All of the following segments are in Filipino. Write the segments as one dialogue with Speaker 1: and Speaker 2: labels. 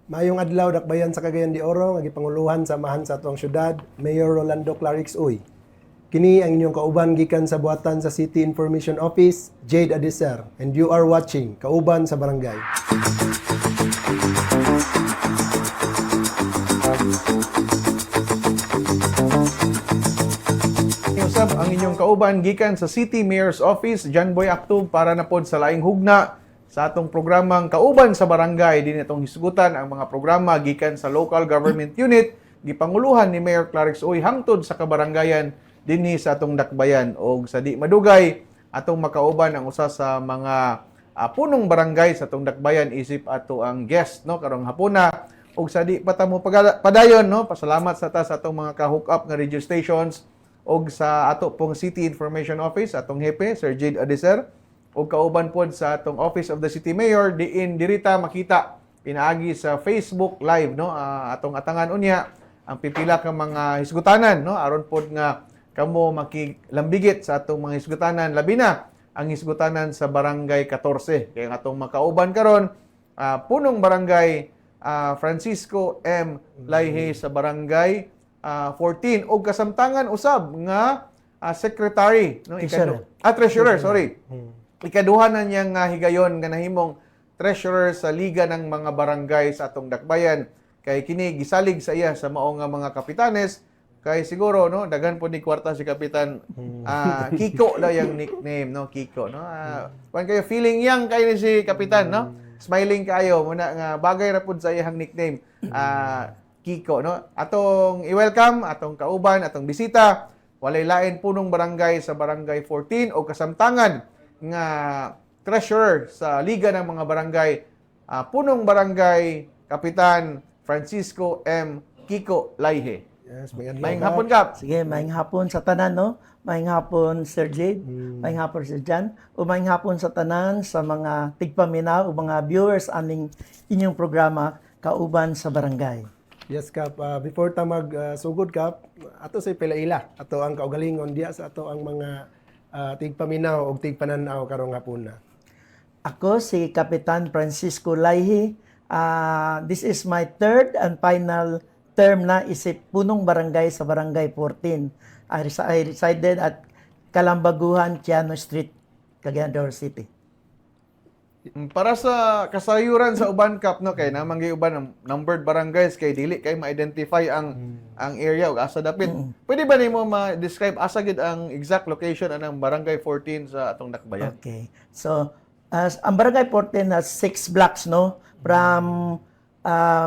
Speaker 1: Mayong adlaw dakbayan sa Cagayan de Oro nga gipanguluhan samahan sa atong syudad Mayor Rolando Clarix Uy. Kini ang inyong kauban gikan sa buhatan sa City Information Office, Jade Adeser, and you are watching Kauban sa Barangay.
Speaker 2: Usab ang inyong kauban gikan sa City Mayor's Office, John Boy Actub, para na pod sa laing hugna sa atong programang Kauban sa Barangay. Din itong hisgutan ang mga programa gikan sa local government unit gipanguluhan ni Mayor Clarix Uy hangtod sa kabarangayan dinhi sa atong dakbayan. Og sa di madugay atong makauban ang usa sa mga punong barangay sa atong dakbayan isip ato ang guest no karong hapuna. Og sa di patamo padayon no, pasalamat sa ta sa atong mga ka-hook up nga radio stations og sa ato pong City Information Office, atong hepe, Sir Jade Adeser, og kauban pod sa atong Office of the City Mayor, dirita makita pinaagi sa Facebook Live, no? Atong atangan unya ang pipila ka mga hisgutanan, no? Aron pod nga kamo makilambigit sa atong mga hisgutanan, labi na ang hisgutanan sa Barangay 14. Kaya atong makauban karon, punong barangay Francisco M. Layhe sa Barangay 14 og kasamtangan usab nga secretary no treasurer sorry ikaduha na niyang higayon nga nahimong treasurer sa liga ng mga barangay sa atong dakbayan kay kini gisalig sa iya sa mao nga mga kapitanes kay siguro no daghan po ni kwarta si kapitan Kiko daw yung nickname no Kiko no kung kayo feeling young kay ni si kapitan no smiling kayo muna nga bagay ra pud sa iyang nickname Kiko, no? Atong i-welcome, atong kauban, atong bisita, walay lain punong barangay sa Barangay 14 o kasamtangan nga treasurer sa Liga ng mga Barangay, punong barangay, Kapitan Francisco M. Kiko Layhe.
Speaker 1: Yes,
Speaker 2: Maayong hapon, Kap.
Speaker 3: Sige, maayong hapon sa tanan, no? Maayong hapon, Sir Jade. Maayong hapon, Sir Jan. O maayong hapon sa tanan, sa mga tigpaminaw o mga viewers aning inyong programa, Kauban sa Barangay.
Speaker 1: Yes, Kap. Before ta mag-sugod, Kap, ato sa pilaila. Ato ang kaugalingon diya sa ato ang mga tigpaminaw o tigpananaw karong hapuna.
Speaker 3: Ako si Kapitan Francisco Layhe. This is my third and final term na isip punong barangay sa Barangay 14. I resided at Kalambaguhan, Tiano Street, Cagayan de Oro City.
Speaker 2: Para sa kasayuran sa uban Kap no kay namang uban ang numbered barangays kay dili kay ma-identify ang area ug asa dapit. Pwede ba nimo ma-describe asa gid ang exact location anang Barangay 14 sa atong dakbayan?
Speaker 3: Okay. So, ang Barangay 14 has 6 blocks, no? From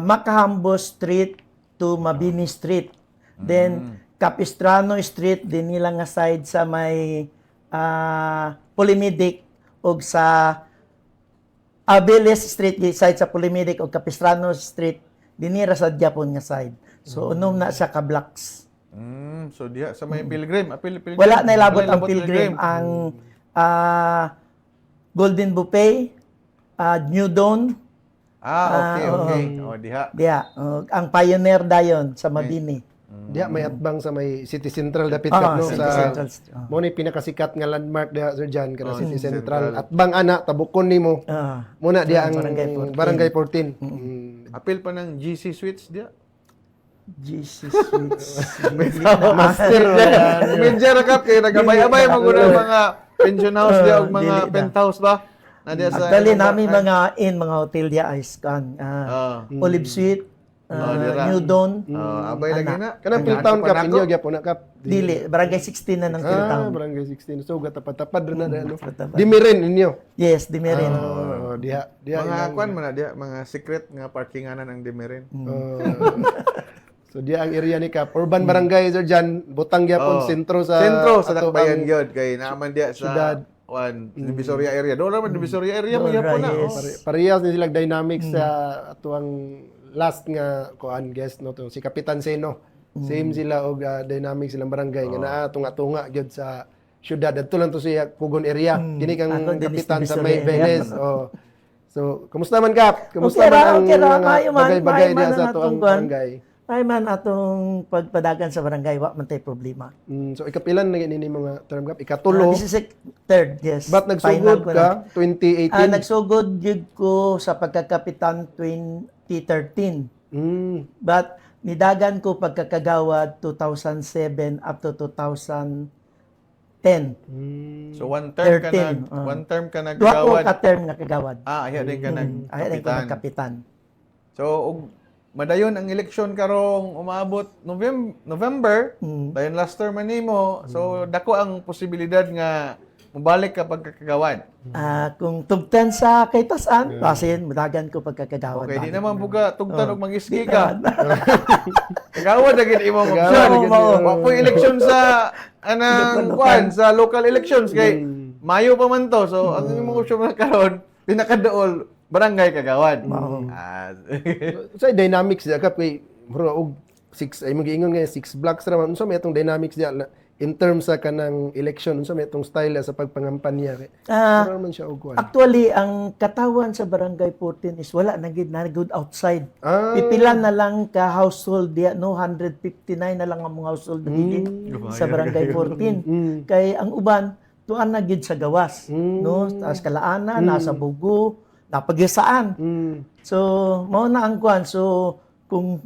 Speaker 3: Macahambo Street to Mabini Street. Then, Capistrano Street, din nila nga side sa may Polymedic ug sa Abeles Street side sa Polymedic o Capistrano Street dinira sa Japon nga side. So unom na siya ka blocks.
Speaker 2: So diha sa may Pilgrim, Pilgrim.
Speaker 3: Wala na ilabot ang Pilgrim. Ang Golden Buffet, New Dawn.
Speaker 2: Okay. Diha.
Speaker 3: Diha. Ang Pioneer dayon sa Mabini.
Speaker 1: Diya may atbang sa may City Central dapit Kap no
Speaker 3: City
Speaker 1: sa
Speaker 3: Central.
Speaker 1: mo ni pinakasikat nga landmark diha Sir Jan kada City Central. Atbang ana tabukon nimo. Muna diya ang Barangay 14.
Speaker 2: Apil pa ng GC Suites diha.
Speaker 3: Jesus Sweets.
Speaker 1: Master
Speaker 2: Medyo ra Kap kay nagabay-abay mga mga pension house diha ug mga
Speaker 3: dili na.
Speaker 2: penthouse ba? Na diha sa
Speaker 3: Actually, namin mga hotel diya ay scan. Olive Suite, New Dawn.
Speaker 2: Abay lagi na.
Speaker 1: Kanang Philtown Kap inyo gyapon na Kap.
Speaker 3: Dili, Barangay 16 na ng Philtown.
Speaker 1: Barangay 16. So gatapad-tapad rin na ano.
Speaker 3: Tapad-tapad.
Speaker 1: Dimirin inyo.
Speaker 3: Yes, Dimirin.
Speaker 1: Diha
Speaker 2: Mga kwan man na diha, mga secret nga parkinganan ng Demirin.
Speaker 1: So diya ang area ni Kap. Urban Barangay Sir Jan, butang gyapon sentro sa ato
Speaker 2: dakbayan
Speaker 1: ang
Speaker 2: gyud kay naaman diha sa
Speaker 1: syudad.
Speaker 2: Divisoria area. Doon naman Divisoria area mo
Speaker 3: Doon
Speaker 2: yapon na.
Speaker 3: yes.
Speaker 1: Parehas ni silang dynamics sa ato ang last nga kuan guest no to si Kapitan Seno. Same sila og dynamics silang barangay nga naa tunga-tunga gyud sa syudad. Adto lang to siya Pugon area. Kini kang
Speaker 3: Ako din is
Speaker 1: kapitan sa
Speaker 3: Divisoria
Speaker 1: May Venice. So, kumusta man Kap? Kumusta
Speaker 3: Okay ra,
Speaker 1: man ang
Speaker 3: okay ra.
Speaker 1: mga
Speaker 3: Mayo man,
Speaker 1: bagay-bagay
Speaker 3: mayo
Speaker 1: diha
Speaker 3: man
Speaker 1: sa
Speaker 3: ang
Speaker 1: ato ang
Speaker 3: atong kuan.
Speaker 1: barangay?
Speaker 3: Ay man atong pagpadagan sa barangay, wa man tay problema.
Speaker 1: So ikapilan na nini mga term Kap? Ikatulo.
Speaker 3: This is third, yes.
Speaker 1: Ba't nagsugod
Speaker 3: Final ko
Speaker 1: ka?
Speaker 3: na.
Speaker 1: 2018?
Speaker 3: Nagsugod yun ko sa pagkakapitan 2013.
Speaker 1: Mm.
Speaker 3: But nidagan ko pagkakagawad 2007 up to 2010.
Speaker 1: Mm.
Speaker 2: So one term ka
Speaker 3: 13,
Speaker 2: one term ka
Speaker 3: Duha ko
Speaker 2: naggawad.
Speaker 3: ka term nga kagawad.
Speaker 2: Ayan din ka
Speaker 3: Ay ko
Speaker 2: nagkapitan.
Speaker 3: nagkapitan.
Speaker 2: So ug madayon ang eleksyon karong umaabot November. Dayon last term man nimo. So dako ang posibilidad nga mobalik ka pagkakagawad.
Speaker 3: Kung tugtan sa kay tasan, basin mudagan ko pagkakagawad.
Speaker 2: Okay, di
Speaker 3: balik.
Speaker 2: naman buka tugtan og mag-iski
Speaker 3: Di
Speaker 2: ka.
Speaker 3: naman.
Speaker 2: Kagawad na gid imo
Speaker 1: Kagawad
Speaker 2: option.
Speaker 1: na gid
Speaker 3: Oo.
Speaker 1: imo.
Speaker 2: Wa po eleksyon sa anang kuan sa local elections kay Mayo pa man to. So ang imong option na karon pinakaduol barangay kagawad.
Speaker 3: Oo.
Speaker 1: Sa dynamics diya kap kay mura og 6 ay magiingon nga 6 blocks ra man unsa may atong dynamics diya in terms sa kanang election unsa may atong style sa pagpangampanya kay mura man siya og kuan.
Speaker 3: Actually, ang katawan sa Barangay 14 is wala na gid na good outside.
Speaker 1: Ah.
Speaker 3: Pipila na lang ka household diya, no 159 na lang ang mga household dili sa Barangay 14. Kay ang uban tuan na gid sa gawas, no? Taas kalaanan, nasa Bugo, napagyasaan. So, mao na ang kuan. So, kung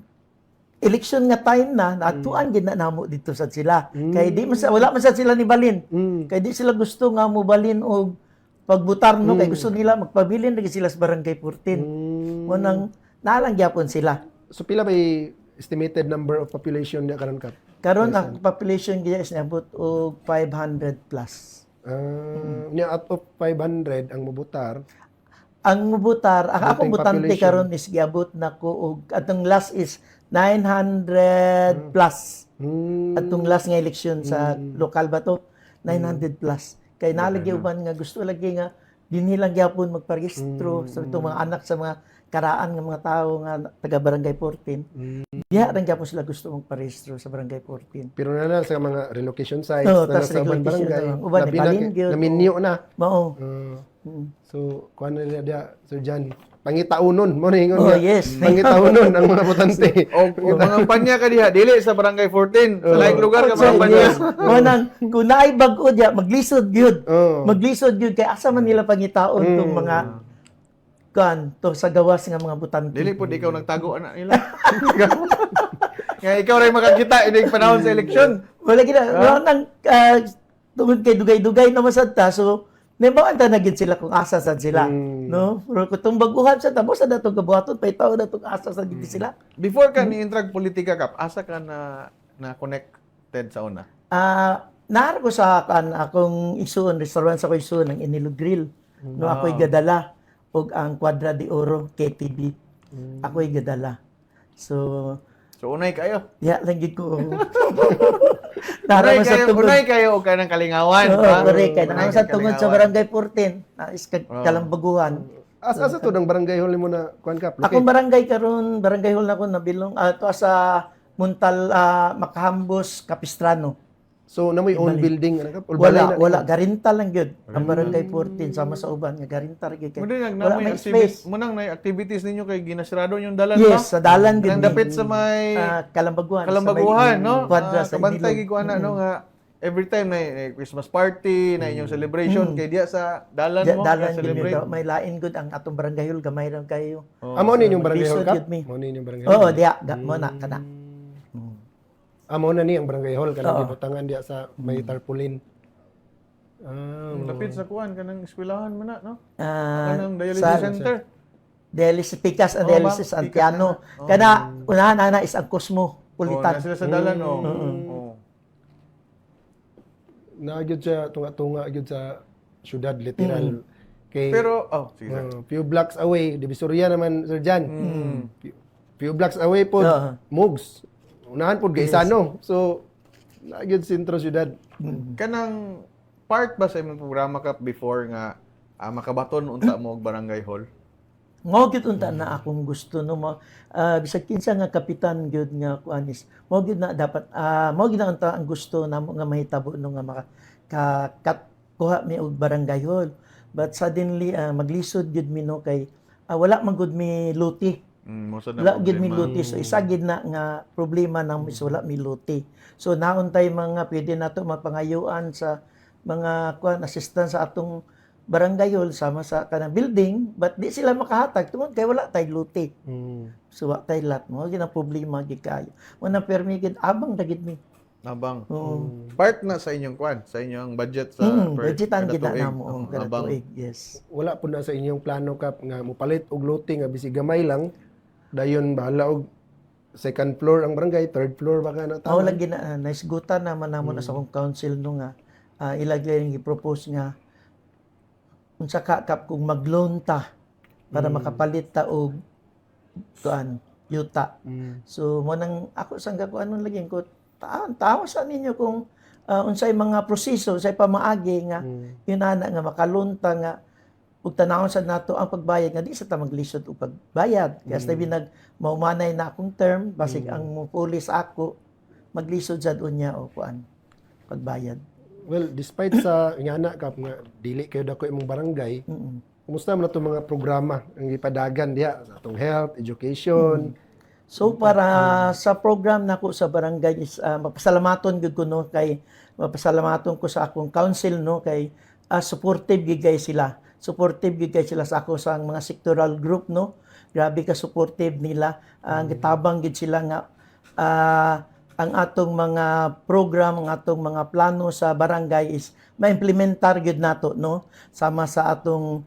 Speaker 3: election nga time na natuan gid na namo dito sa sila. Kay di man wala man sa sila ni balin. Kay di sila gusto nga mo balin og pagbutar no kay gusto nila magpabilin lagi sila sa Barangay 14. Mo nang nalang gyapon sila.
Speaker 1: So pila bay estimated number of population diya karon kap?
Speaker 3: Karon ang population gid is nabot og 500 plus.
Speaker 1: Niya out of 500 ang mubutar.
Speaker 3: Ang mubutar, ang akong
Speaker 1: Ating
Speaker 3: butante
Speaker 1: population.
Speaker 3: karon is giabot nako og atong last is 900 plus. Atong last nga eleksyon sa lokal ba to 900 plus. Kay nalagi uban nga gusto lagi nga dinhi lang gyapon magparehistro sa itong mga anak sa mga karaan nga mga tao nga taga Barangay 14. Diha rin gyapon sila gusto magparehistro sa Barangay 14.
Speaker 1: Pero na sa mga relocation sites
Speaker 3: Oo,
Speaker 1: na
Speaker 3: tas
Speaker 1: sa ubang
Speaker 3: relocation
Speaker 1: barangay.
Speaker 3: na. Uban, ibalin gyud.
Speaker 1: Naminyo na.
Speaker 3: Mao.
Speaker 1: So, kuha na niya Sir John. Pangitaunon. Mo na hingon
Speaker 3: Oh,
Speaker 1: niya.
Speaker 3: yes.
Speaker 1: Pangitaunon ang mga botante.
Speaker 2: O mga panya ka diha dili sa barangay 14. Sa laing lugar ka mga panya.
Speaker 3: Yes. Mo nang kung naay bag-o diya maglisod gyud.
Speaker 1: Oo.
Speaker 3: Maglisod gyud kay asa man nila pangitaon tong mga kan to sa gawas nga mga butante.
Speaker 2: Dili po ikaw nagtago ana nila. Nga ikaw ray makakita ining panahon sa eleksyon.
Speaker 3: Wala gid wala nang tungod kay dugay-dugay na masad ta so nembawan ta na gid sila kung asa sad sila, no? Pero kung baguhan sa tamo sa datong gabuhaton pay tawo datong asa sa gid sila.
Speaker 2: Before ka ni intrag politika kap, asa ka na connected sa una?
Speaker 3: Naar ko sa kan akong isuon restaurant sa ko isuon ng Inilog Grill. No ako'y gadala og ang Quadra de Oro KTV. Ako'y gadala. So
Speaker 2: unay kayo.
Speaker 3: ya lang gid ko. Nara man sa tungod.
Speaker 2: Unay kayo og kanang kalingawan.
Speaker 3: Oo,
Speaker 2: ha?
Speaker 3: correct. Kaya
Speaker 2: Unay
Speaker 3: naman sa
Speaker 2: kay
Speaker 3: tungod sa
Speaker 2: Kalingawan.
Speaker 3: Barangay 14, na is kalambaguhan.
Speaker 1: Asa to ng barangay hall mo na kuan kap?
Speaker 3: Akong barangay karon, barangay hall na ko nabilong to sa Muntal Makahambos, Capistrano.
Speaker 1: So, na may own building ano kap? Or balay na-
Speaker 3: Wala, garinta lang gyud. Ang barangay 14 sama sa uban nga garinta ra gyud.
Speaker 2: Mo din
Speaker 3: Wala may space.
Speaker 2: Munang na activities ninyo kay ginasirado yung dalan
Speaker 3: Yes, sa dalan gyud.
Speaker 2: Nang dapit sa may
Speaker 3: Kalambaguhan.
Speaker 2: Kalambaguhan, no?
Speaker 3: Quadra sa
Speaker 2: Kabantay
Speaker 3: Inilog.
Speaker 2: gid ko ana no nga every time na Christmas party, na inyong celebration kay diya sa dalan mo
Speaker 3: Dalan
Speaker 2: nga
Speaker 3: gyud
Speaker 2: celebrate.
Speaker 3: may lain gud ang atong barangay hall gamay ra kayo.
Speaker 1: Amo ni yung barangay hall
Speaker 3: Lisod
Speaker 1: kap?
Speaker 3: yun, mi.
Speaker 1: Mo ni yung barangay
Speaker 3: Oo,
Speaker 1: hall.
Speaker 3: diya, mo na kana.
Speaker 1: Amo na ni ang barangay hall kanang gibutangan diya sa may tarpaulin.
Speaker 2: Lapit sa kuan kanang eskwelahan man na, no?
Speaker 3: Ah,
Speaker 2: Kanang dialysis
Speaker 3: sa-
Speaker 2: center.
Speaker 3: Dialysis Picas and
Speaker 2: Oo,
Speaker 3: dialysis
Speaker 2: ma'am.
Speaker 3: Antiano.
Speaker 2: Picas na.
Speaker 3: Kana unahan ana is ang
Speaker 2: Oh,
Speaker 3: Cosmopolitan.
Speaker 2: na sila sa dalan oh.
Speaker 1: Nagyud siya tunga-tunga gyud sa syudad literal. Kay
Speaker 2: Pero sige.
Speaker 1: few blocks away, Divisoria naman Sir Jan. Few blocks away po Mugs. Unahan po Gaisano. So nagyud sentro syudad.
Speaker 2: Kanang part ba sa imong programa ka before nga makabaton unta mo og barangay hall?
Speaker 3: Mo gyud unta na akong gusto no mo bisag kinsa nga kapitan gyud nga kuan is mo gyud na dapat mo gyud na unta ang gusto namo nga mahitabo no nga kuha mi og barangay hall. But suddenly maglisod gyud mi no kay wala man gud mi luti.
Speaker 2: Mosa
Speaker 3: Wala gid mi luti. So isa gid na nga problema nang is wala mi luti. So naon tay mga pwede nato mapangayuan sa mga kuan assistance sa atong barangay hall sama sa kanang building, but di sila makahatag tungod kay wala tay luti. So wa tay lot mo gina problema gid kayo. Una permi gid abang dagid mi.
Speaker 2: Nabang.
Speaker 3: Oo.
Speaker 2: Part na sa inyong kwan, sa inyong budget sa
Speaker 3: Budgetan gid
Speaker 2: kada
Speaker 3: na
Speaker 2: tuig.
Speaker 3: mo
Speaker 2: Oo,
Speaker 3: kada
Speaker 2: nabang.
Speaker 3: tuig. Yes.
Speaker 1: Wala po na sa inyong plano kap nga mupalit og lote nga bisig gamay lang. Dayon bahala og second floor ang barangay, third floor baka na
Speaker 3: Mao
Speaker 1: tama.
Speaker 3: lang gina naisgutan naman namo na sa akong council no nga ilagay nga i-propose nga unsa ka kap kung mag-loan ta para makapalit ta og kuan yuta. So mo nang ako sang kuan lagi ko tawa sa ninyo kung unsay mga proseso unsay pamaagi nga yun ana nga makalunta nga ug tanawon sa nato ang pagbayad nga di sa ta maglisod og pagbayad kaya sa binag maumanay na akong term basig ang mupulis ako maglisod sad unya o kuan pagbayad.
Speaker 1: Well, despite sa ingana kap nga dili kayo dako imong barangay, kumusta man itong mga programa ang ipadagan diha sa atong health, education?
Speaker 3: So para sa program nako sa barangay is mapasalamaton gud ko no kay mapasalamaton ko sa akong council no kay supportive gid kay sila. Supportive gid kay sila sa ako sa mga sectoral group no. Grabe ka supportive nila. Ang gitabang gid sila nga ang atong mga program, ang atong mga plano sa barangay is ma-implementar gid nato no sama sa atong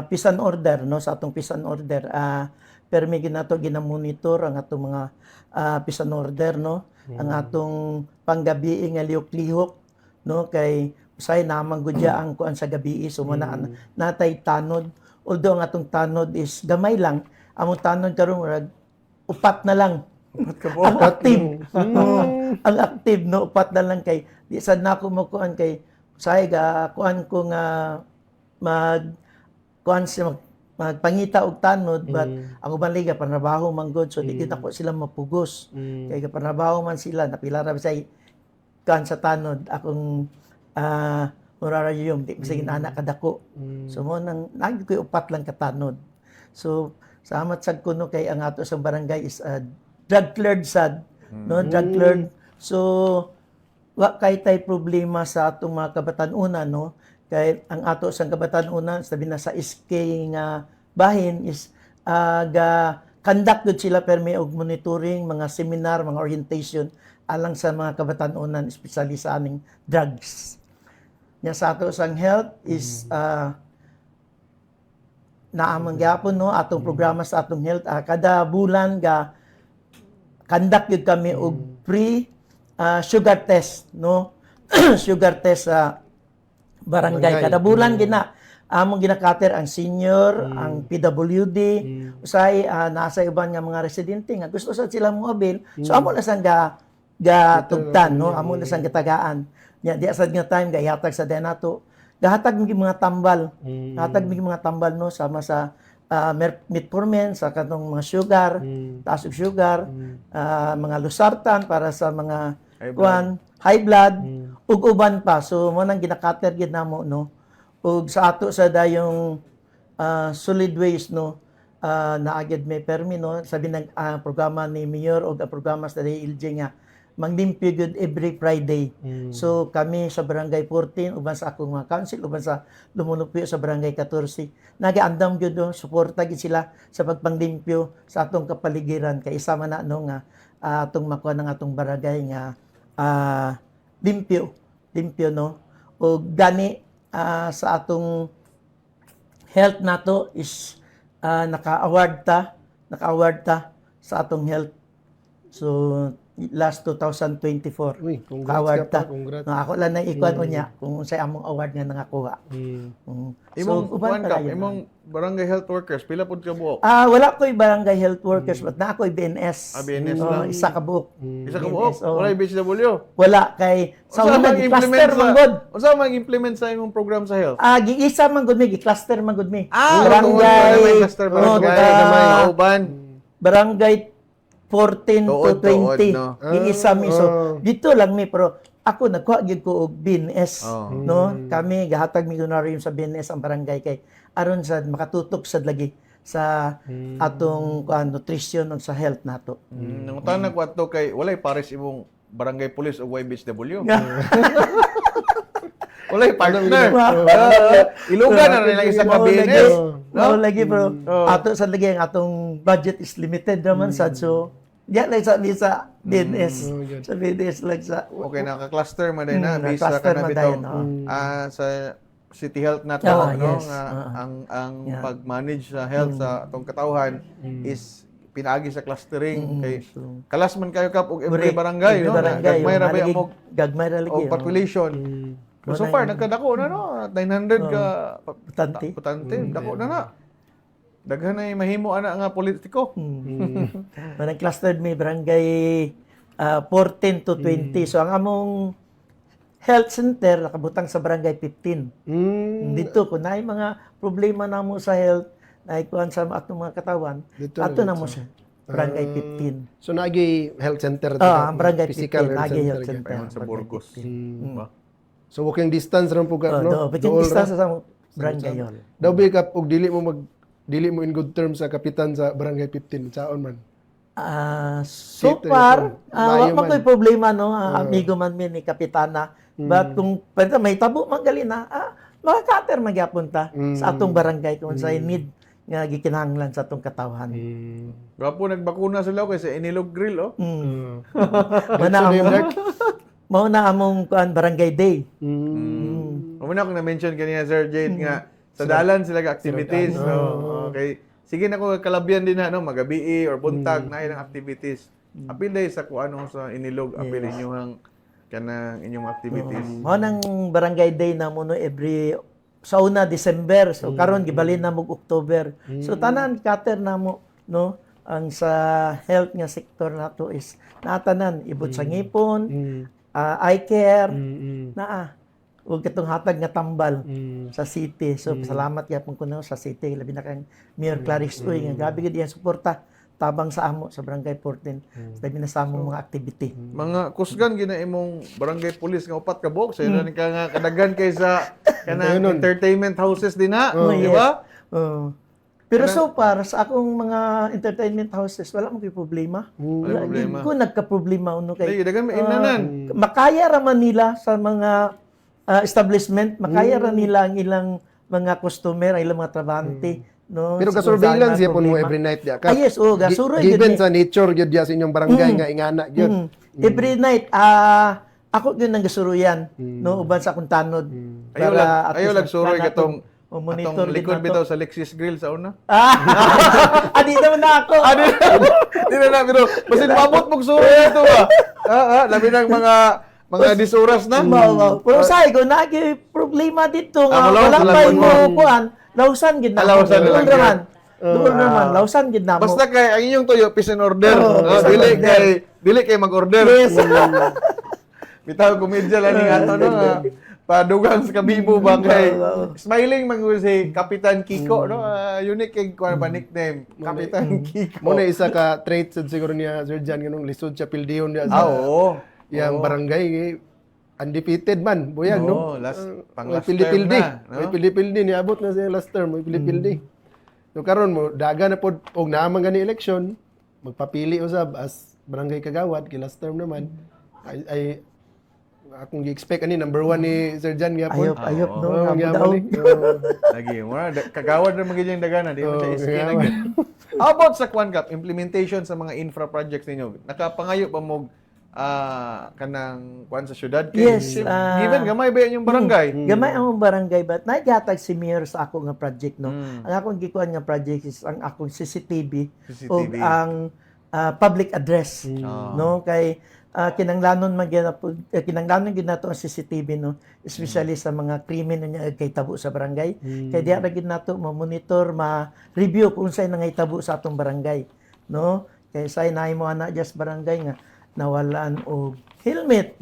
Speaker 3: peace and order no sa atong peace and order permi gid nato ginamonitor ang atong mga peace and order no ang atong panggabi nga lihok-lihok no kay usay naman gud ang kuan sa gabi so mo na natay tanod although ang atong tanod is gamay lang among tanod karon murag upat na lang ang active ang active no upat na lang kay di sad na ako mo kuan kay usay ga kuan ko nga mag kuan siya magpangita og tanod but ang uban liga panrabaho man gud so di kita ko sila mapugos kay panrabaho man sila napila ra say kan sa tanod akong morarayom di sige anak kadako so mo nang nagi ko upat lang ka tanod so salamat sad kuno kay ang ato sa barangay is drug cleared sad no drug cleared so wa kay tay problema sa atong mga kabatan-una no kay ang ato sang kabatan-una sabi na sa SK nga bahin is ga conduct gud sila permi og monitoring mga seminar mga orientation alang sa mga kabatan-unan especially sa aning drugs nya sa ato sang health is naamang gyapon no atong programa sa atong health kada bulan ga conduct gud kami og free sugar test no sugar test sa barangay kada bulan gina among ginakater ang senior ang PWD usay nasa iban nga mga residente nga gusto sa sila mo abil so amo na sang ga tugtan no amo na sang gitagaan nya di sad nga time ga ihatag sa denato gahatag mi mga tambal gahatag mi mga tambal no sama sa metformin sa kanong mga sugar, taas og sugar, mga losartan para sa mga high blood, ug uban pa. So mo nang ginakater gid namo no. Ug sa ato sa dayong solid waste no, naagid may permi no, sabi nag programa ni Mayor ug programa sa DILG nga manglimpyo gud every Friday. So kami sa Barangay 14 uban sa akong mga council uban sa lumulupyo sa Barangay 14 nagiandam gyud do suporta gid sila sa pagpanglimpyo sa atong kapaligiran kay isa man na no nga atong makuha ng atong barangay nga limpyo no ug gani sa atong health nato is naka-award ta sa atong health so last 2024.
Speaker 1: Uy, congrats
Speaker 3: ka-award
Speaker 1: ka pa,
Speaker 3: ta.
Speaker 1: congrats.
Speaker 3: No, ako lang na ikuan unya kung unsay among award nga nangakuha.
Speaker 2: Imong
Speaker 3: uban
Speaker 2: kuan ka,
Speaker 3: pa yun.
Speaker 2: imong barangay health workers pila pud ka buok?
Speaker 3: Wala ko'y barangay health workers but na ako'y BNS.
Speaker 2: BNS
Speaker 3: Oo,
Speaker 2: lang.
Speaker 3: isa ka buok.
Speaker 2: Isa ka
Speaker 3: BNS,
Speaker 2: buok,
Speaker 3: oo.
Speaker 2: wala BHW.
Speaker 3: Wala kay sa una gi-cluster man gud.
Speaker 2: Unsa man implement sa imong program sa health?
Speaker 3: Giisa man gud mi, gi-cluster man gud mi.
Speaker 2: Barangay cluster
Speaker 3: oo,
Speaker 2: barangay, uban.
Speaker 3: barangay 14
Speaker 2: Tuod,
Speaker 3: to 20.
Speaker 2: no?
Speaker 3: Giisa mi so dito lang mi pero ako nagkuha gid ko og BNS no kami gahatag milyonaryo sa BNS ang barangay kay aron sa makatutok sad lagi sa atong nutrition ug sa health nato.
Speaker 2: Nangutan ko ato kay walay pares imong barangay police o YBHW. Walay partner.
Speaker 3: Wow.
Speaker 2: Ilugan na rin lang isa ka
Speaker 3: Mao lagi,
Speaker 2: BNS.
Speaker 3: mao lagi bro.
Speaker 2: Oo.
Speaker 3: Ato sa lagi ang atong budget is limited naman sad, so diya lang sa BNS. Sa BNS lang sa
Speaker 2: Okay, naka-cluster man din na based sa
Speaker 3: na-cluster man
Speaker 2: kanabitong
Speaker 3: tayo, no?
Speaker 2: sa City Health na to,
Speaker 3: Ah,
Speaker 2: no?
Speaker 3: yes.
Speaker 2: Nga ang
Speaker 3: Yeah.
Speaker 2: pag-manage sa health sa atong katawhan is pinaagi sa clustering kay
Speaker 3: So,
Speaker 2: kalas man kayo kap og
Speaker 3: Correct.
Speaker 2: every barangay,
Speaker 3: Every
Speaker 2: no?
Speaker 3: barangay,
Speaker 2: Gagmay ra ba
Speaker 3: malagi-
Speaker 2: amog
Speaker 3: gagmay ra lagi.
Speaker 2: og population. Pero so far nagkadako na no, 900 ka
Speaker 3: Putante.
Speaker 2: putante, dako na na. Daghan na mahimo ana nga politiko.
Speaker 3: Manang clustered may barangay 14 to 20. So ang among health center nakabutang sa barangay 15. Dito kung naay mga problema namo sa health, naay kuan sa atong mga katawan,
Speaker 1: Dito
Speaker 3: ato na
Speaker 1: na
Speaker 3: mo siya. Barangay 15.
Speaker 1: So naagi health center
Speaker 3: Ang barangay
Speaker 1: physical
Speaker 3: 15, nagi health center.
Speaker 2: Payon sa Burgos. Ba?
Speaker 1: So walking distance ram po ka no.
Speaker 3: Pero
Speaker 1: Dool
Speaker 3: distance
Speaker 1: ra.
Speaker 3: sa barangay yun.
Speaker 1: Daw ba ka og dili mo in good terms sa kapitan sa barangay 15 saon man.
Speaker 3: So
Speaker 1: Dito,
Speaker 3: far,
Speaker 1: layo
Speaker 3: wa
Speaker 1: man.
Speaker 3: ko'y problema no, amigo man mi ni kapitana. But kung pwede may tabo man gali na, makakater magyapon ta sa atong barangay kung sa need nga gikinahanglan sa atong katawhan.
Speaker 2: Gapo nagbakuna sila kay sa Inilog Grill oh.
Speaker 3: Mana among mao na among kuan barangay day.
Speaker 2: Umuna akong na-mention kanina Sir Jade nga sa dalan sila ka activities. No? Okay. Sige na ko kalabyan din na no, magabi or buntag na ilang activities. Apil day sa kuano sa Inilog, apil inyong kanang inyong activities.
Speaker 3: Mao nang barangay day na mo no every sa una December. So karon gibalin na mo October. So tanan kater na mo no ang sa health nga sektor nato is natanan ibot sa ngipon, eye care, naa. Huwag katong hatag nga tambal sa city. So, salamat yapon ko na sa city. Labi na kang Mayor Clarix Uy. Nga gabi gid iyang suporta tabang sa amo sa Barangay 14. Labi na sa among mga activity.
Speaker 2: Mga kusgan gina imong barangay police nga upat ka box, ayun ka nga kadagan kay sa kanang entertainment houses din na, di ba?
Speaker 3: Pero so far, sa akong mga entertainment houses, wala mo problema. Wala
Speaker 2: problema.
Speaker 3: ko nagka-problema uno kay
Speaker 2: Ay, dagan mainanan.
Speaker 3: makaya raman nila sa mga establishment, makaya ra nila ang ilang mga customer, ang ilang mga trabahante. No?
Speaker 1: Pero
Speaker 3: Siguro
Speaker 1: ka-surveillance
Speaker 3: dahil
Speaker 1: siya po mo
Speaker 3: problema.
Speaker 1: every night dia ka.
Speaker 3: Yes, gasuroy
Speaker 1: Given
Speaker 3: yun.
Speaker 1: sa nature gyud dia sa inyong barangay nga ingana gyud.
Speaker 3: Every night, ako yun ang gasuruyan, no? Uban sa akong tanod. At
Speaker 2: Ayaw
Speaker 3: least
Speaker 2: lag suroy
Speaker 3: plan
Speaker 2: katong
Speaker 3: nato, monitor
Speaker 2: atong likod bitaw sa Lexus Grill sa una.
Speaker 3: Di naman na ako.
Speaker 2: Di na pero basin mabot mong suroy ito ba? Labi ng mga disuras na.
Speaker 3: Pero sa ko nagi problema dito nga
Speaker 2: malaw,
Speaker 3: wala
Speaker 2: wala
Speaker 3: pa
Speaker 2: pa
Speaker 3: mo kuan. Lausan gid na.
Speaker 2: Lausan na lang
Speaker 3: Doon naman. Lausan gid na mo.
Speaker 2: Basta kay ang inyong tuyo peace and order.
Speaker 3: peace and
Speaker 2: Dili kay mag-order.
Speaker 3: Yes.
Speaker 2: Bitaw komedya lang ni ato no. Padugang sa kabibo ba kay smiling man ko si Kapitan Kiko no. Unique kay kuan ba nickname Kapitan Kiko.
Speaker 1: Mo na isa ka trait sad siguro niya Sir Jan nganong lisod siya pildiyon dia sa
Speaker 2: Oo.
Speaker 1: yang barangay undefeated man buyag no.
Speaker 2: Pang
Speaker 1: May
Speaker 2: last term
Speaker 1: pildi-pildi.
Speaker 2: na.
Speaker 1: May pildi-pildi niabot na siya last term, may pildi-pildi. So karon mo daga na pod og naman gani election, magpapili usab as barangay kagawad kay last term naman. Ay akong gi-expect ani number 1 ni Sir Jan gyapon.
Speaker 3: Ayop no.
Speaker 1: Oh,
Speaker 3: Amo
Speaker 1: gyapon
Speaker 3: daw.
Speaker 2: Lagi mo na kagawad na magiging dagana di mo siya iski
Speaker 1: kaya
Speaker 2: lagi. How about sa Kwan Cup implementation sa mga infra projects ninyo? Nakapangayo pa mo kanang kwan sa syudad kay
Speaker 3: Yes,
Speaker 2: given gamay ba yung barangay?
Speaker 3: Gamay ang barangay but nagyatag si Mayor sa ako nga project no. Ang akong gikuan nga project is ang akong CCTV, o ang public address no kay kinanglanon man kinanglanon gid nato ang CCTV no especially sa mga krimen na kay tabo sa barangay kay diha ra gid nato ma-monitor ma-review kung unsay nangahitabo sa atong barangay no kay say naay mo ana just barangay nga nawalan og helmet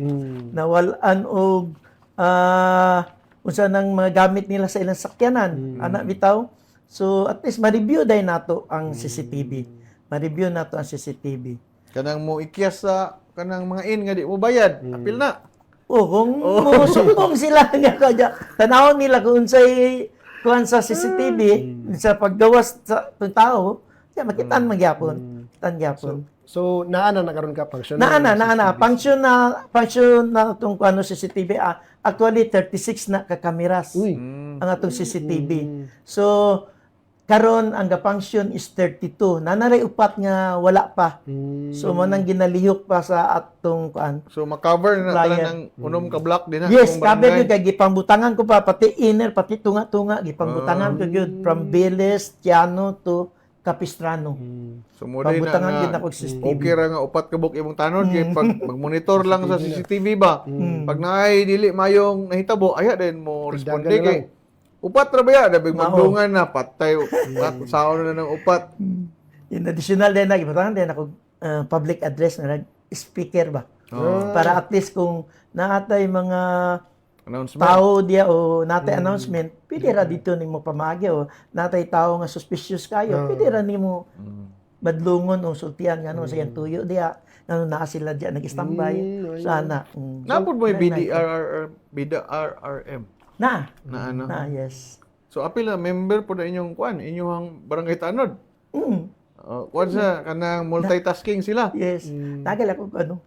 Speaker 3: nawalan og unsa nang mga gamit nila sa ilang sakyanan ana bitaw so at least ma-review day nato ang CCTV ma-review nato ang CCTV
Speaker 2: Kanang mo ikyas sa kanang mga in nga di mo bayad. Apil na.
Speaker 3: kung musumbong sila nga kaya tanawon nila kung unsay kuan sa CCTV sa paggawas sa tao kaya makitaan magyapon tan gyapon
Speaker 1: So naana na karon ka function.
Speaker 3: naana function na tong kuno CCTV Actually 36 na ka kameras
Speaker 1: Uy.
Speaker 3: ang atong CCTV. So karon ang ga-function is 32. Nanaray upat nga wala pa. So mo nang ginalihok pa sa atong kuan.
Speaker 2: So makover na tala
Speaker 3: Client.
Speaker 2: ng unom ka block din na.
Speaker 3: Yes,
Speaker 2: kung
Speaker 3: kabe
Speaker 2: barangay.
Speaker 3: gyud kay gipangbutangan ko pa pati inner pati tunga-tunga gipangbutangan ko gyud from Viles, Tiano to Capistrano.
Speaker 2: So mo din
Speaker 3: Pangbutangan
Speaker 2: na
Speaker 3: gyud ako sa CCTV.
Speaker 2: okay ra nga upat ka buk imong tanod kay pag magmonitor lang sa CCTV ba. Pag naay dili mayong nahitabo aya din mo responde
Speaker 1: na
Speaker 2: kay upat ra ba ya dabig magdungan na patay upat saon na ng upat.
Speaker 3: In additional din na gibutangan din ako public address na speaker ba. Para at least kung naatay mga
Speaker 2: Announcement.
Speaker 3: tao diya o natay announcement, pwede ra dito nimo pamagi o natay tao nga suspicious kayo, pwede ra nimo badlungon o sultian ngano sa iyang tuyo diya ngano naa sila diya nag-standby sana.
Speaker 2: Napod mo yung BDRRM
Speaker 3: Na.
Speaker 2: na ano.
Speaker 3: Na, yes.
Speaker 2: So apil na member po na inyong kuan, inyong barangay tanod. Kuan sa kanang multitasking sila.
Speaker 3: Yes. Tagal ako ano.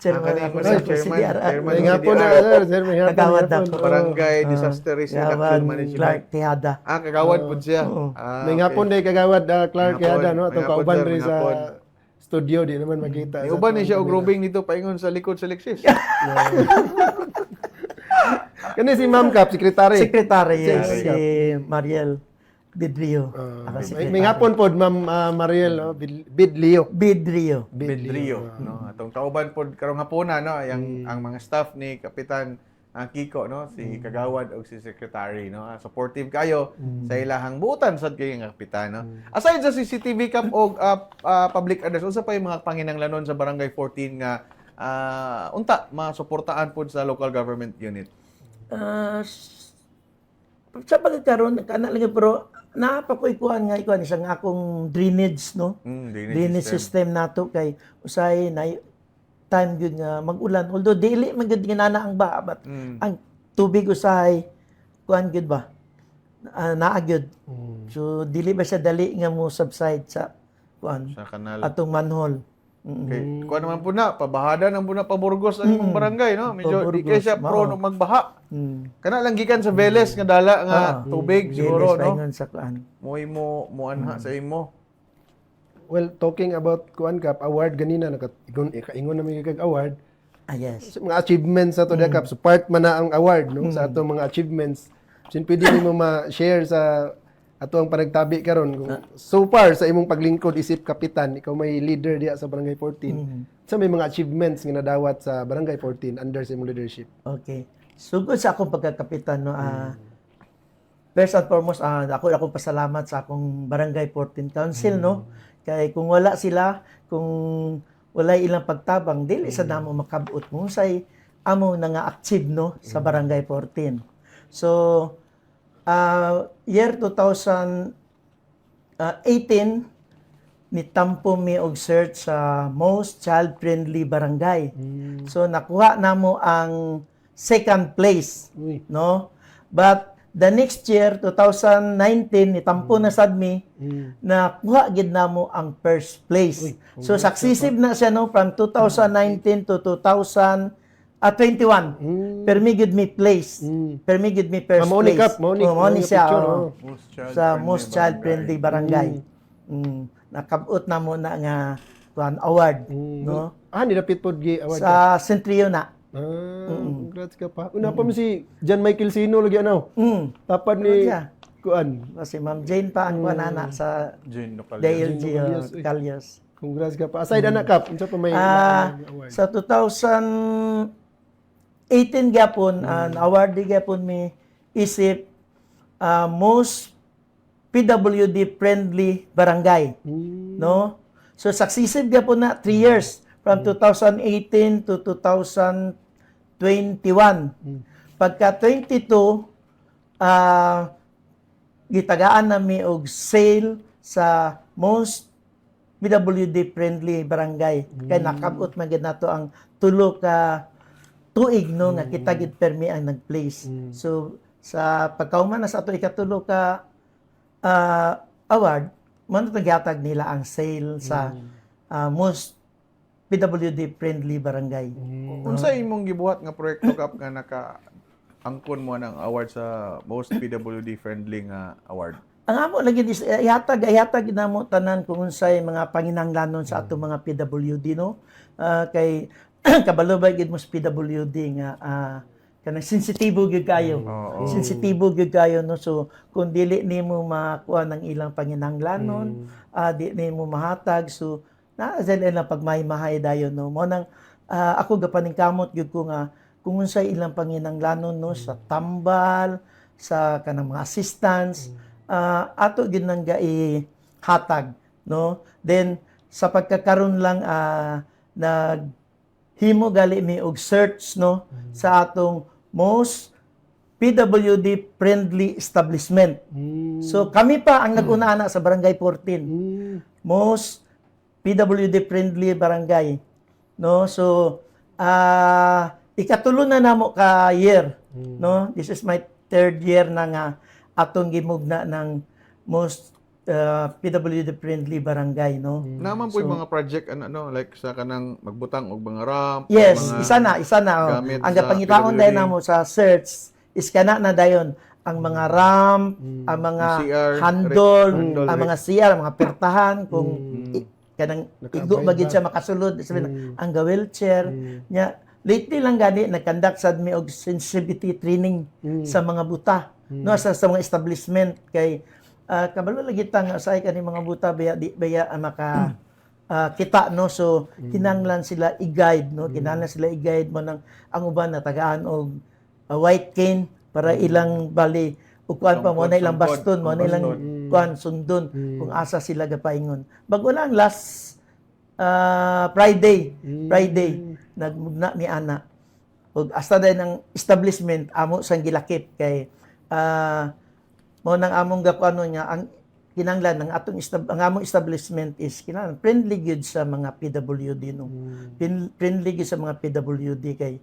Speaker 3: Chairman
Speaker 2: Kani
Speaker 3: ako
Speaker 2: mo
Speaker 3: sa
Speaker 2: na chairman,
Speaker 3: CDRR.
Speaker 2: chairman
Speaker 1: May
Speaker 2: ng
Speaker 1: hapon na,
Speaker 2: CDR.
Speaker 1: sir. May hapon.
Speaker 3: Kagawad
Speaker 1: may hapon.
Speaker 3: ako.
Speaker 2: Barangay Disaster Risk Reduction
Speaker 3: Yawan
Speaker 2: Management.
Speaker 3: Clark Tejada.
Speaker 2: Kagawad po siya.
Speaker 3: Oo.
Speaker 1: May hapon day kagawad Clark
Speaker 2: May hapon,
Speaker 1: Yada, no?
Speaker 2: may
Speaker 1: Atong
Speaker 2: hapon,
Speaker 1: kauban
Speaker 2: sir,
Speaker 1: rin
Speaker 2: may
Speaker 1: sa
Speaker 2: hapon.
Speaker 1: studio, di naman makita.
Speaker 2: Ni uban ni siya og roving dito paingon sa likod sa Lexus.
Speaker 1: Kani si Ma'am Cap, secretary.
Speaker 3: Secretary, yes,
Speaker 1: Secretary.
Speaker 3: si Mariel Bidrio. Ako
Speaker 1: May hapon po, Ma'am Mariel, no? Bidlio.
Speaker 3: Bidrio.
Speaker 2: Bedrio, no. Atong kauban pod karong hapuna no, ang mga staff ni Kapitan Kiko no, si Kagawad o si Secretary no. Supportive kayo sa ilahang buutan sad kay nga kapitan no. Aside sa CCTV cam og public address, unsa pa yung mga panginahanglanon sa Barangay 14 nga unta masuportaan pod sa local government unit?
Speaker 3: Sa pagkakaroon, kana lang pero napakuikuan nga ikuan isang akong drainage no. Drainage system nato kay usay na time gyud nga mag-ulan although dili man gyud ginana ang ba but ang tubig usay kuan gyud ba naa gyud. So dili ba siya dali nga mo subside sa kuan
Speaker 2: Sa kanal.
Speaker 3: atong manhole.
Speaker 2: Okay. Kuha naman po na, pabahada ng po na paburgos ang imong barangay, no? Medyo di kayo siya pro no magbaha. Kana lang gikan sa Veles nga dala nga tubig siguro, no?
Speaker 3: Paingon sa kuan.
Speaker 2: Mo anha sa imo.
Speaker 1: Well, talking about Kuan Cap, award ganina, nakaingon namin kag award.
Speaker 3: Yes.
Speaker 1: Sa mga achievements sa to the Cap, so part man na ang award, no? Sa atong mga achievements. Sin pwede nimo ma-share sa ato ang panagtabi karon kung so far sa imong paglingkod isip kapitan, ikaw may leader diya sa Barangay 14. Sa may mga achievements nga nadawat sa Barangay 14 under sa imong leadership.
Speaker 3: Okay. Sugod sa akong pagkakapitan no first and foremost ako pasalamat sa akong Barangay 14 Council no. Kay kung wala sila, kung wala ilang pagtabang dili sa namo makabut mo say amo na nga achieve no sa Barangay 14. So year 2018 nitampo mi og search sa most child-friendly barangay. So nakuha namo ang second place,
Speaker 1: Uy.
Speaker 3: no? But the next year 2019 nitampo na sad mi nakuha gid namo ang first place. So successive na siya no from 2019 to 2021. Permi gid mi place. Permi gid mi first
Speaker 1: Mao ni
Speaker 3: place.
Speaker 1: Cap, mao ni
Speaker 3: siya.
Speaker 1: picture,
Speaker 3: oh. Sa most child-friendly barangay. Nakabot na mo na nga kuan award, no?
Speaker 1: Nilapit pod gi award.
Speaker 3: Sa Centrio na.
Speaker 1: Congrats ka pa. Una pa mo si John Michael Sino lagi ano. Tapad ni
Speaker 3: siya?
Speaker 1: Kuan.
Speaker 3: Si Ma'am Jane pa ang kuan ana sa
Speaker 2: Jane local.
Speaker 3: DLG
Speaker 1: Calyos,
Speaker 3: Calyos.
Speaker 1: Congrats ka pa. Aside anak Cap, unsa pa may award?
Speaker 3: Sa 2018 gyapon an award gyapon mi isip most PWD friendly barangay, no? So successive gyapon na 3 years from 2018 to 2021. Pagka 22 gitagaan nami og sale sa most PWD friendly barangay. Kay nakabot man gid nato ang tulo ka tuig no nga kita gid permi ang nag-place. So sa pagkauman na sa ato ikatulo ka award, man nagyatag nila ang sale sa most PWD friendly barangay.
Speaker 2: Unsa imong gibuhat nga proyekto kap nga angkon mo ng award sa most PWD friendly nga award?
Speaker 3: Ang amo lagi is ihatag na mo tanan kung unsay mga panginahanglanon sa ato mga PWD no. Kay kabalo ba gid mo sa PWD nga kanang sensitibo gyud kayo.
Speaker 2: Oo.
Speaker 3: Sensitibo gyud kayo no. So kung dili nimo makuha ng ilang panginahanglanon, di nimo mahatag so naa sila lang pagmahimahay dayon no. Mo nang ako gapaningkamot gyud ko nga kung unsay ilang panginahanglanon no sa tambal, sa kanang mga assistance, ato gyud nang hatag no. Then sa pagkakaroon lang naghimo gali mi og search no sa atong most PWD friendly establishment. So kami pa ang nag-una na sa Barangay 14. Most PWD friendly barangay no. So ikatulo na namo ka year no. This is my third year na nga atong gimugna ng most PWD friendly barangay no.
Speaker 2: Naman po yung mga project like sa kanang magbutang og mga ramp.
Speaker 3: Yes,
Speaker 2: mga
Speaker 3: isa na.
Speaker 2: gamit
Speaker 3: Ang
Speaker 2: sa
Speaker 3: gapangitaon
Speaker 2: PWD.
Speaker 3: dahil namo sa search is kana na dayon ang mga ramp, ang mga
Speaker 2: CR,
Speaker 3: handle,
Speaker 2: handle,
Speaker 3: ang mga CR, mga pertahan kung kanang igo
Speaker 1: Nakaabay
Speaker 3: bagid
Speaker 1: ba?
Speaker 3: siya makasulod sabihin ang wheelchair nya lately lang gani nag-conduct sad mi og sensitivity training sa mga buta no sa mga establishment kay kabalo lagi tang say kani mga buta baya di baya maka kita no so kinahanglan sila i-guide no kinahanglan sila i-guide mo nang ang uban na tagaan og white cane para ilang bali ug kuan pa mo na ilang baston mo na ilang kuan sundon kung asa sila gapaingon bago lang last Friday nagmugna mi ana ug hasta day ng establishment amo sang gilakip kay mo nang among gakuano niya ang kinahanglan ng ang among establishment is kinahanglan friendly gyud sa mga PWD no. Friendly gyud sa mga PWD kay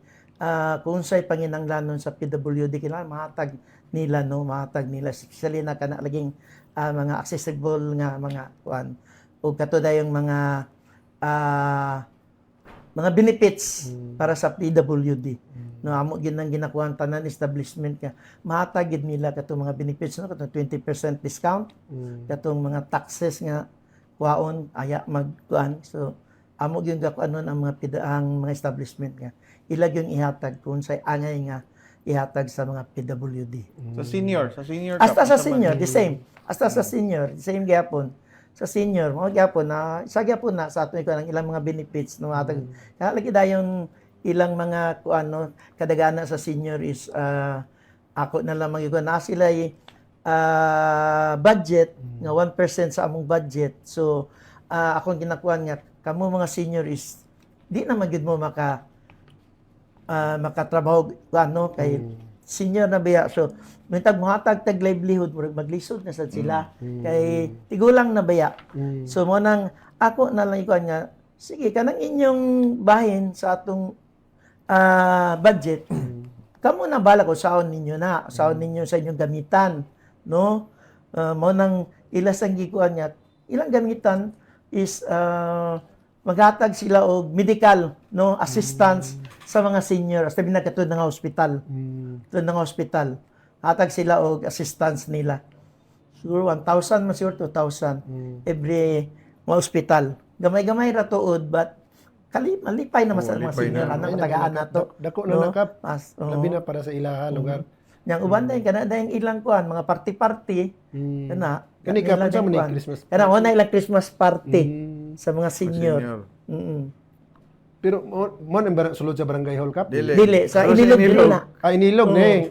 Speaker 3: kung say panginahanglanon sa PWD kinahanglan mahatag nila no, mahatag nila especially na kana laging mga accessible nga mga kuan ug kato dayong mga benefits para sa PWD. No amo gid nang ginakuhan tanan establishment nga mahatag gid nila katong mga benefits no katong 20% discount katong mga taxes nga kuhaon aya magkuan so amo gyud gakuanon ang mga establishment nga ila gyud ihatag kung say angay nga ihatag sa mga PWD.
Speaker 2: Sa senior
Speaker 3: Hasta sa
Speaker 2: tapos
Speaker 3: senior
Speaker 2: naman-
Speaker 3: the same. Hasta sa senior the same gyapon. Sa senior mo gyapon na sa gyapon na sa ato ng ilang mga benefits no hatag lagi dayon ilang mga kuano kadagana sa senior is ako na lang magyud na sila budget nga 1% sa among budget so akong ginakuan nga kamo mga senior is di na magyud mo makatrabaho ano kay senior na biya so mitag mohatag tag livelihood murag maglisod na sad sila kay tigulang na baya so mo nang ako na lang ikuan nga sige kanang inyong bahin sa atong budget kamo na bala ko saon ninyo sa inyong gamitan no mo nang ilasang gikuan nga ilang gamitan is maghatag sila og medical no assistance sa mga senior hasta binagkatud nga hospital hatag sila og assistance nila siguro 1,000 masure 2,000 every mga hospital gamay-gamay ra tuod but malipay naman sa mga
Speaker 2: lipay
Speaker 3: senior
Speaker 2: na.
Speaker 3: ana tagaan nato
Speaker 1: Dako na nakap.
Speaker 3: Mas,
Speaker 1: Labi na para sa ilaha lugar.
Speaker 3: yang uban day kana dayang ilang kuan mga party kana
Speaker 1: Kani ka pa sa man yung Christmas.
Speaker 3: kana wala ilang Christmas party sa mga senior.
Speaker 2: senior.
Speaker 1: Pero mo nang sulod sa barangay hall cup.
Speaker 3: Dili sa
Speaker 2: Pero
Speaker 3: inilog dili na.
Speaker 1: Inilog na eh.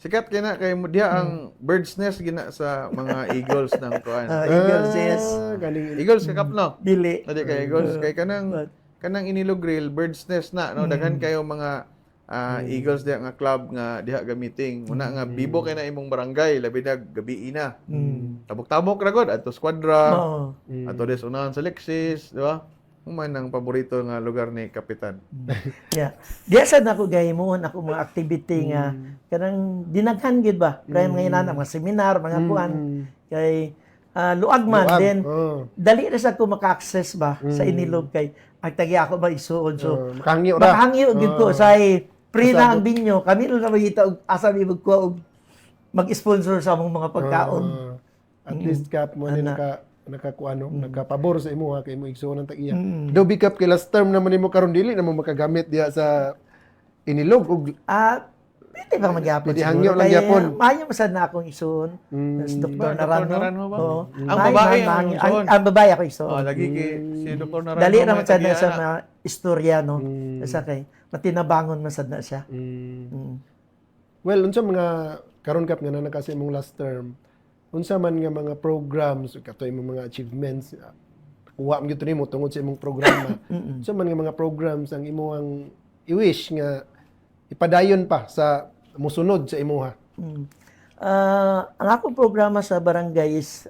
Speaker 2: Sikat kay na kay diha ang bird's nest gina sa mga eagles ng kuan.
Speaker 3: Eagles yes.
Speaker 1: Galing.
Speaker 2: Eagles kakap no.
Speaker 3: Dili.
Speaker 2: Adi kay eagles kay kanang inilog grill bird's nest na no daghan kayo mga eagles diha nga club nga diha gamiting una nga bibo kay na imong barangay labi na gabi na. Tabok-tabok ra gud adto squadra.
Speaker 3: Oo.
Speaker 2: Ato des unahan sa Lexis, di ba? Human ang paborito nga lugar ni Kapitan.
Speaker 3: Yeah. Diya sad nako gahimuon ako mga activity nga kanang dinaghan gid ba. Kaya mga inana mga seminar, mga kuan kay luag man then dali ra sad ko maka-access ba sa inilog kay ang tagi ako ba isuod so
Speaker 1: Makahangyo ra.
Speaker 3: makahangyo gid ko say Free na ang binyo. Kami lang na magita og asa mi magkuha og mag-sponsor sa among mga pagkaon.
Speaker 1: At least Kap mo ni nakapabor sa imo ha kay mo igsuon ang tag-iya. Do big Kap kay last term naman nimo karon dili na mo makagamit diha sa inilog ug
Speaker 3: Pwede ba magyapon
Speaker 1: Pwede hangyo lang gyapon.
Speaker 3: Maayo masad na akong isuon. Sa Dr.
Speaker 2: Dr.
Speaker 3: Naranjo.
Speaker 2: Naranjo ba?
Speaker 3: Oo.
Speaker 2: Ang babae ang isuon.
Speaker 3: Ang babae ako isuon.
Speaker 2: Oh, lagi kay si Dr. Naranjo.
Speaker 3: Dali naman sad na
Speaker 2: may
Speaker 3: sa
Speaker 2: tagiya
Speaker 3: mga istorya, no? Sa kay matinabangon man sad na siya.
Speaker 1: Well, unsa mga karon Kap nga na kasi imong last term, unsa man nga mga programs kato imong mga achievements kuha mo gyud nimo tungod sa imong programa. Unsa man nga mga programs ang imong i-wish nga ipadayon pa sa musunod sa imuha?
Speaker 3: Ang akong programa sa barangay is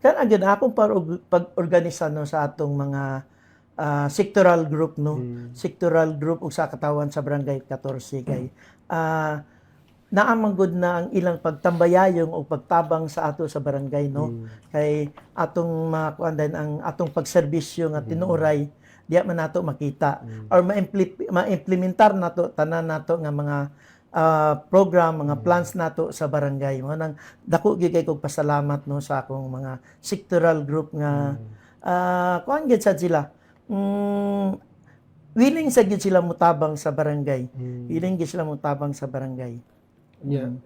Speaker 3: kan agad akong pag-organisa no sa atong mga sectoral group no. Sectoral group ug sa katawan sa barangay 14 kay naamanggod na ang ilang pagtambayayong o pagtabang sa ato sa barangay no. Kay atong mga kuandan ang atong pagserbisyo nga tinuoray diya man nato makita or ma-implementar nato tanan nato nga mga program, mga plans nato sa barangay. Mo nang dako gyud kay kog pasalamat no sa akong mga sectoral group nga kuan gyud sad sila. Willing sa gyud sila mutabang sa barangay. Willing gyud sila mutabang sa barangay.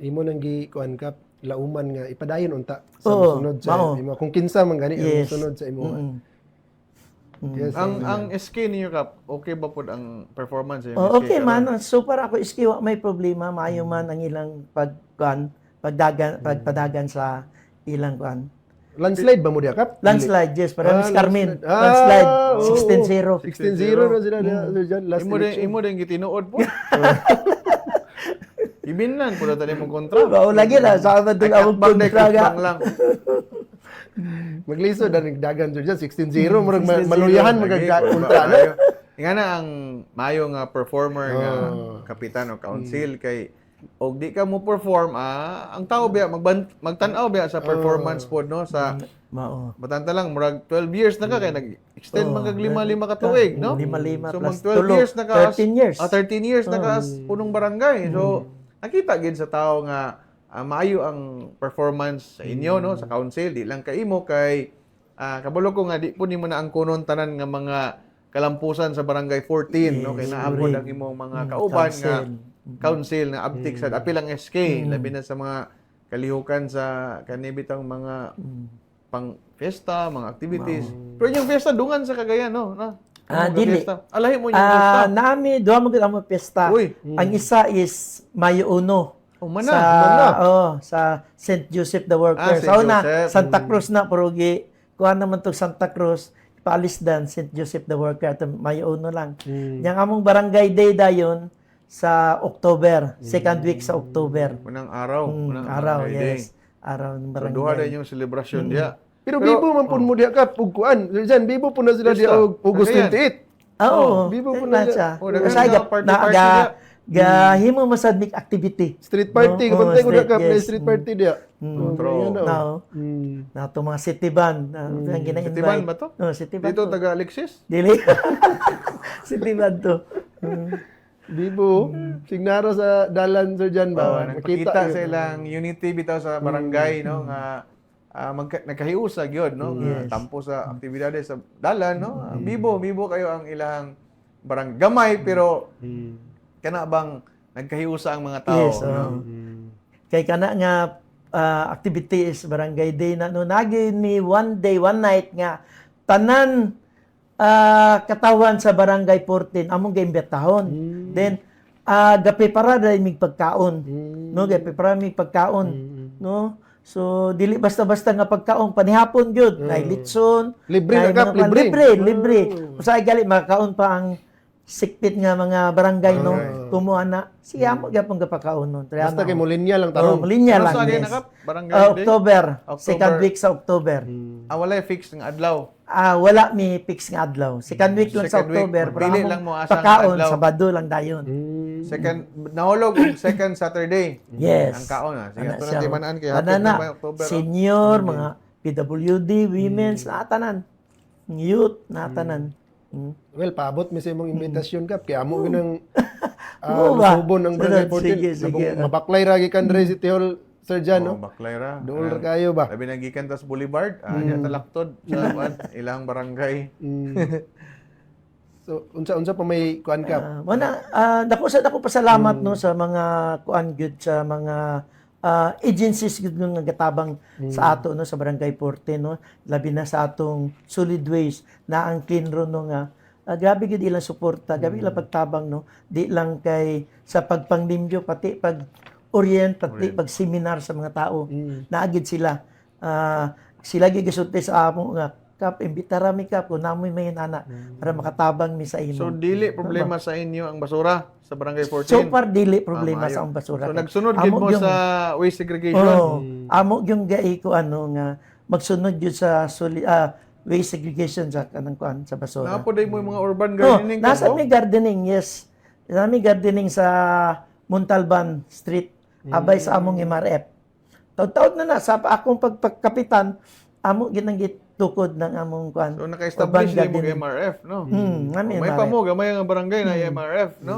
Speaker 1: Imo nang gi kuan Kap lauman nga ipadayon unta sa
Speaker 3: Oo,
Speaker 1: musunod sa imo. Kung kinsa man gani ang
Speaker 3: Yes.
Speaker 1: musunod sa imo. Yes.
Speaker 2: Ang SK niyo Kap, okay ba pud ang performance sa
Speaker 3: Okay man, super ako iskiwa may problema, maayo man ang ilang pagpadagan sa ilang kuan.
Speaker 1: Landslide ba mo diha Kap?
Speaker 3: Landslide, yes, para Miss Carmen.
Speaker 1: landslide.
Speaker 3: Landslide,
Speaker 1: Oo.
Speaker 3: 16-0.
Speaker 1: 16-0 na sila diyan last election.
Speaker 2: Imo din gitinuod po. Ibinlan pud tani mo kontra.
Speaker 3: Oo, lagi na sa amin doon ang kontra
Speaker 2: lang.
Speaker 1: Magliso dan nagdagan diyan 16-0 murag maluyahan magkontra no.
Speaker 2: Nga na ang mayo nga performer nga kapitan o council kay og di ka mo perform ang tao biya magtan-aw biya sa performance pod no sa
Speaker 3: Mao.
Speaker 2: batanta lang murag 12 years na ka kay nag-extend man kag 5 ka tuig no.
Speaker 3: 5
Speaker 2: So
Speaker 3: plus
Speaker 2: mag 12 years na ka
Speaker 3: 13 years.
Speaker 2: 13 years na ka as punong barangay. So nakita gid sa tao nga maayo ang performance sa inyo no sa council di lang kaimo kay kabalo ko nga di po nimo na ang kunon tanan nga mga kalampusan sa barangay 14 no kay naabot ang imong mga kauban nga council nga abtik sa apil ang SK labi na sa mga kalihukan sa kanibitang mga pang fiesta, mga activities. Pero yung fiesta dungan sa Cagayan no.
Speaker 3: Dili.
Speaker 2: Alahi mo yung fiesta.
Speaker 3: Nami duha mo gid ang piyesta.
Speaker 2: Uy.
Speaker 3: Ang isa is Mayo 1.
Speaker 2: Mana.
Speaker 3: Sa St. Joseph the Worker.
Speaker 2: St.
Speaker 3: Sa una,
Speaker 2: Joseph.
Speaker 3: Santa Cruz na, pero kuha naman to Santa Cruz, paalisdan, St. Joseph the Worker, at Mayo 1 lang. Yang among barangay day dayon sa October, second week sa October.
Speaker 2: Unang araw. Unang
Speaker 3: Araw,
Speaker 2: day.
Speaker 3: yes. Araw ng
Speaker 2: So
Speaker 3: barangay.
Speaker 2: duha din yung celebration diya.
Speaker 1: Pero bibo man pud mo diha Kap ug kuan. Diyan bibo po na sila diha og August 28.
Speaker 3: Oo.
Speaker 1: Bibo po
Speaker 3: na
Speaker 1: na
Speaker 3: siya.
Speaker 2: daghang
Speaker 3: Kasi
Speaker 2: mga party diya.
Speaker 3: gahimo masad mig activity.
Speaker 1: Street party,
Speaker 3: No?
Speaker 1: kabantay ko na
Speaker 3: Street,
Speaker 1: Kap na
Speaker 3: yes.
Speaker 1: street party diha.
Speaker 2: True.
Speaker 3: Now, na to mga city band ang gina-invite.
Speaker 2: City band ba to?
Speaker 3: City band.
Speaker 2: Dito
Speaker 3: to.
Speaker 2: taga Alexis.
Speaker 3: Dili. City band to.
Speaker 1: Bibo, signaro sa dalan Sir Jan ba?
Speaker 2: Nakita sa ilang unity bitaw sa barangay no nga nagkahiusa gyud no nga tampo sa aktibidades sa dalan no. Bibo kayo ang ilang barangay gamay pero kana bang nagkahiusa ang mga tao
Speaker 3: Yes,
Speaker 2: no?
Speaker 3: Kay kana nga activities barangay day na no nagin mi one day one night nga tanan katawan sa barangay 14 among giimbitahon. Then gapi para dai mig pagkaon. No, gapi para mig pagkaon. No? So dili basta-basta nga pagkaon panihapon gyud, kay litson,
Speaker 1: Libre na
Speaker 3: kay
Speaker 1: Kap,
Speaker 3: mga
Speaker 1: libre.
Speaker 3: libre. Usa gali makaon pa ang sikpit nga mga barangay no. Kumuha na siya mo gyapon kapakaon no.
Speaker 1: Basta kay mo linya lang tarong.
Speaker 3: linya
Speaker 2: Ano
Speaker 3: lang.
Speaker 2: sa
Speaker 3: Yes.
Speaker 2: na Kap? Barangay day?
Speaker 3: October,
Speaker 2: October.
Speaker 3: second week sa October.
Speaker 2: Walay fix ng adlaw.
Speaker 3: Wala mi fix nga adlaw. Second week lang sa
Speaker 2: Second week,
Speaker 3: October.
Speaker 2: magpili
Speaker 3: among
Speaker 2: lang mo asa nga
Speaker 3: pagkaon,
Speaker 2: adlaw.
Speaker 3: Sabado lang dayon.
Speaker 2: Second nahulog ang second Saturday.
Speaker 3: Yes.
Speaker 2: Ang kaon sige
Speaker 3: Ana
Speaker 2: to
Speaker 3: siya.
Speaker 2: na timanaan kay
Speaker 3: Ana
Speaker 2: hapit
Speaker 3: na,
Speaker 2: na ba October.
Speaker 3: senior, mga PWD, women's, natanan. Youth, natanan.
Speaker 1: Well, paabot mi sa imong invitation Kap kay amo ginang
Speaker 3: Oo ba?
Speaker 1: Subon ang barangay
Speaker 3: Sunod,
Speaker 1: 14.
Speaker 3: sige, sige.
Speaker 1: Mabaklay ra gikan dre City Hall, Sir Jan, no?
Speaker 2: Baklay ra.
Speaker 1: Dool ra kayo ba?
Speaker 2: Labi nang gikan tas Boulevard, anya talaktod sa ilang barangay.
Speaker 1: So unsa pa may kuan ka?
Speaker 3: Dako pasalamat no sa mga kuan gyud sa mga agencies gyud nga gatabang sa ato no sa Barangay 14 no, labi na sa atong solid waste na ang clean ro no nga grabe gyud ilang suporta, grabe ilang pagtabang no, di lang kay sa pagpanglimpyo pati pag orient pati pag seminar sa mga tao. Naagid sila. Sila gyud gisulti sa amo nga kap imbitara mi kap kun namoy may nana para makatabang mi sa imo.
Speaker 2: So dili problema sa inyo ang basura sa Barangay 14.
Speaker 3: So far dili problema
Speaker 2: Maayo.
Speaker 3: sa ang basura.
Speaker 2: So nagsunod gid mo sa waste segregation.
Speaker 3: Amo yung gai ko ano nga magsunod yun sa waste segregation sa kanang kuan sa basura.
Speaker 2: Napo day mo yung mga urban gardening ka
Speaker 3: nasa
Speaker 2: po?
Speaker 3: may gardening, yes. Nasa may gardening sa Montalban Street, abay sa among MRF. Taon-taon na sa akong pagkapitan, amo ginanggit tukod ng among kuan.
Speaker 2: So naka-establish
Speaker 3: urban
Speaker 2: din mo
Speaker 3: gardening.
Speaker 2: MRF, no?
Speaker 3: Nami
Speaker 2: May
Speaker 3: MRF.
Speaker 2: pa mo gamay ang barangay na MRF, no?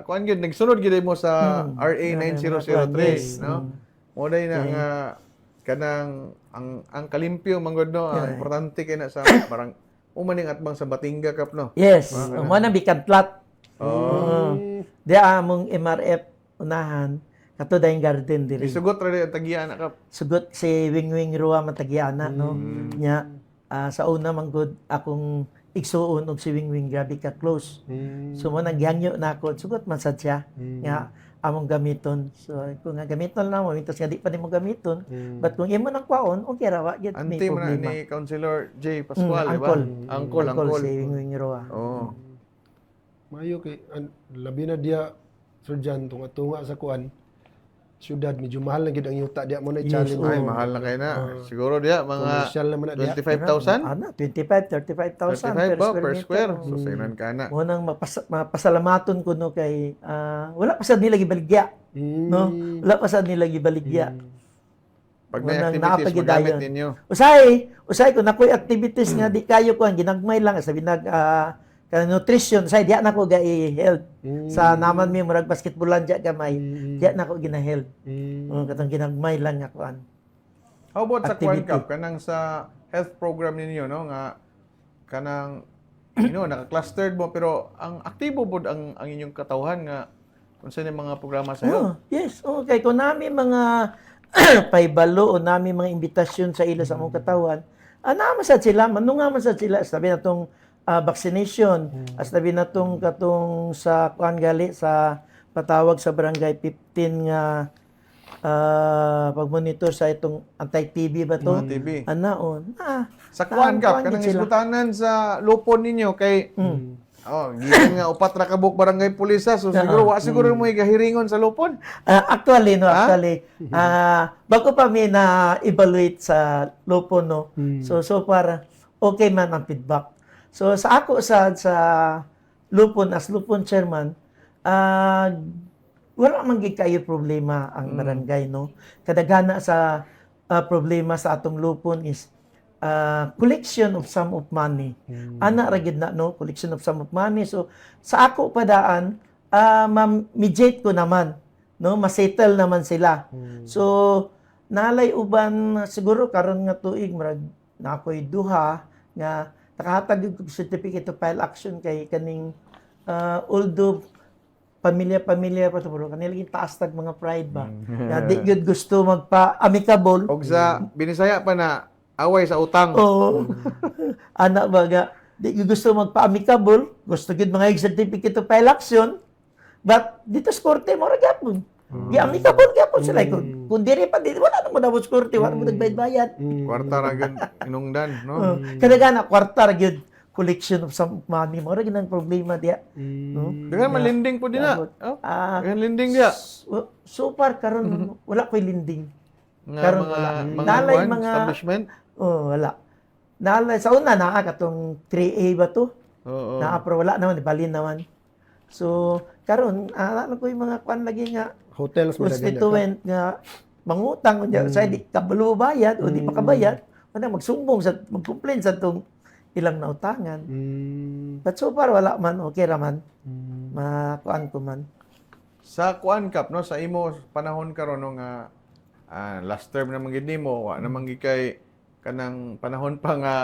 Speaker 2: Kuan gid nagsunod gid mo sa RA 9003,
Speaker 3: Yes.
Speaker 2: no? Mo day na nga kanang ang kalimpyo manggod no, ang importante kay na sa barang umaning atbang sa Batinga kap no.
Speaker 3: Yes, mo na bikan plat.
Speaker 2: Oh.
Speaker 3: Di among MRF unahan kato dayong garden diri.
Speaker 2: Isugot ra ang tagian na kap.
Speaker 3: Sugot si Wingwing Rua matagiana no. Nya sa una manggod akong igsuon og si Wingwing grabe ka close. So mo nagyanyo na ako sugot man sad siya. Nga among gamiton. So kung nga gamiton lang mo mintos nga di pa nimo gamiton. But kung imo nang kwaon okay ra wa gyud may
Speaker 2: Anti mo na
Speaker 3: problema.
Speaker 2: ni Councilor J. Pascual, di ba?
Speaker 3: Uncle
Speaker 2: Angkol.
Speaker 3: si Wingwing Rua.
Speaker 2: Oh.
Speaker 1: Mayo kay labi na dia Sir Jan tunga sa kuan. Syudad medyo mahal na gid ang yuta dia mo na challenge.
Speaker 2: Ay, mahal na kayo na. Siguro dia mga
Speaker 1: Commercial naman na dia.
Speaker 2: 25,000?
Speaker 3: Ano, 35,000
Speaker 2: 35 ba per
Speaker 3: meter.
Speaker 2: square? So, sinan ka na.
Speaker 3: Mo nang mapasalamaton ko no kay wala pa sad nila gibaligya. No? Wala pa sad nila gibaligya.
Speaker 2: Pag may
Speaker 3: Unang
Speaker 2: activities,
Speaker 3: napagidayon.
Speaker 2: magamit ninyo.
Speaker 3: Usay ko nakoy activities nga di kayo ko ang ginagmay lang sabi nutrition say diya nako ga health sa naman mi murag basketballan diya gamay diya nako gina-health. Katong ginagmay lang nga kuan.
Speaker 2: How about sa Kwan
Speaker 3: Activity.
Speaker 2: Cup? Kanang sa health program ninyo, no? Nga, kanang, naka-clustered mo, pero ang aktibo po ang inyong katauhan nga kung saan yung mga programa sa health.
Speaker 3: Yes. Okay. Kung nami mga paibalo o nami mga imbitasyon sa ila sa among katawan, naman sad sila, manungaman sad sila. Sabi na tong vaccination, sabi na tong katong sa kuan gali sa patawag sa barangay 15 nga pag-monitor sa itong anti-TB ba to?
Speaker 2: TB.
Speaker 3: Anaon.
Speaker 2: Sa Kwan Cup, kanang isbutanan sa lupon ninyo kay gikan nga upat ra ka buok barangay pulisa, so siguro wa siguro mo igahiringon sa lupon.
Speaker 3: Actually, bago pa may na-evaluate sa Lupon, no? So far, okay man ang feedback. So, sa ako sa Lupon, as Lupon chairman, wala man gid kayo problema ang barangay, no? Kadagana sa problema sa atong Lupon is collection of sum of money. Ana ra gid na, no? Collection of sum of money. So, sa ako padaan, ma-mediate ko naman, no? Ma-settle naman sila. So, nalay uban siguro karon nga tuig marag na ako'y duha nga nakahatag og certificate of file action kay kaning although pamilya pa to pero kanila gid taas tag mga pride ba. Nga di gyud gusto magpa-amicable.
Speaker 2: Og sa Binisaya pa na away sa utang.
Speaker 3: Oo. Ana baga di gyud gusto magpa-amicable, gusto gyud mga certificate of file action. But dito sa korte mo ra gyapon. Amicable gyapon sila kung diri pa diri wala nang madabot sa korte, wala mo nagbayad-bayad.
Speaker 2: Kwarta ra gyud inungdan, no?
Speaker 3: Kadagana kwarta ra gyud collection of some money mo ra gyud ang problema diya. No?
Speaker 2: Dengan malinding po din na. Dengan linding dia.
Speaker 3: So far karon wala ko'y linding.
Speaker 2: Nga
Speaker 3: Karon
Speaker 2: mga
Speaker 3: wala.
Speaker 2: mga
Speaker 3: Nalay
Speaker 2: kuwan,
Speaker 3: mga
Speaker 2: establishment.
Speaker 3: wala. Nalay sa una naa katong 3A ba to?
Speaker 2: Oo.
Speaker 3: Naa pero wala naman balin naman. So karon lang ko yung mga kwan lagi nga
Speaker 1: Hotels mo
Speaker 3: constituent nga mangutang unya sa di kabalo bayad o di makabayad, wala magsumbong sa magcomplain sa tong ilang nautangan.
Speaker 1: Mm.
Speaker 3: But so far wala man, okay raman. Makuan ko man.
Speaker 2: Sa kuan kap no sa imo panahon karon no nga last term na manggid nimo wa na manggid kay kanang panahon pa nga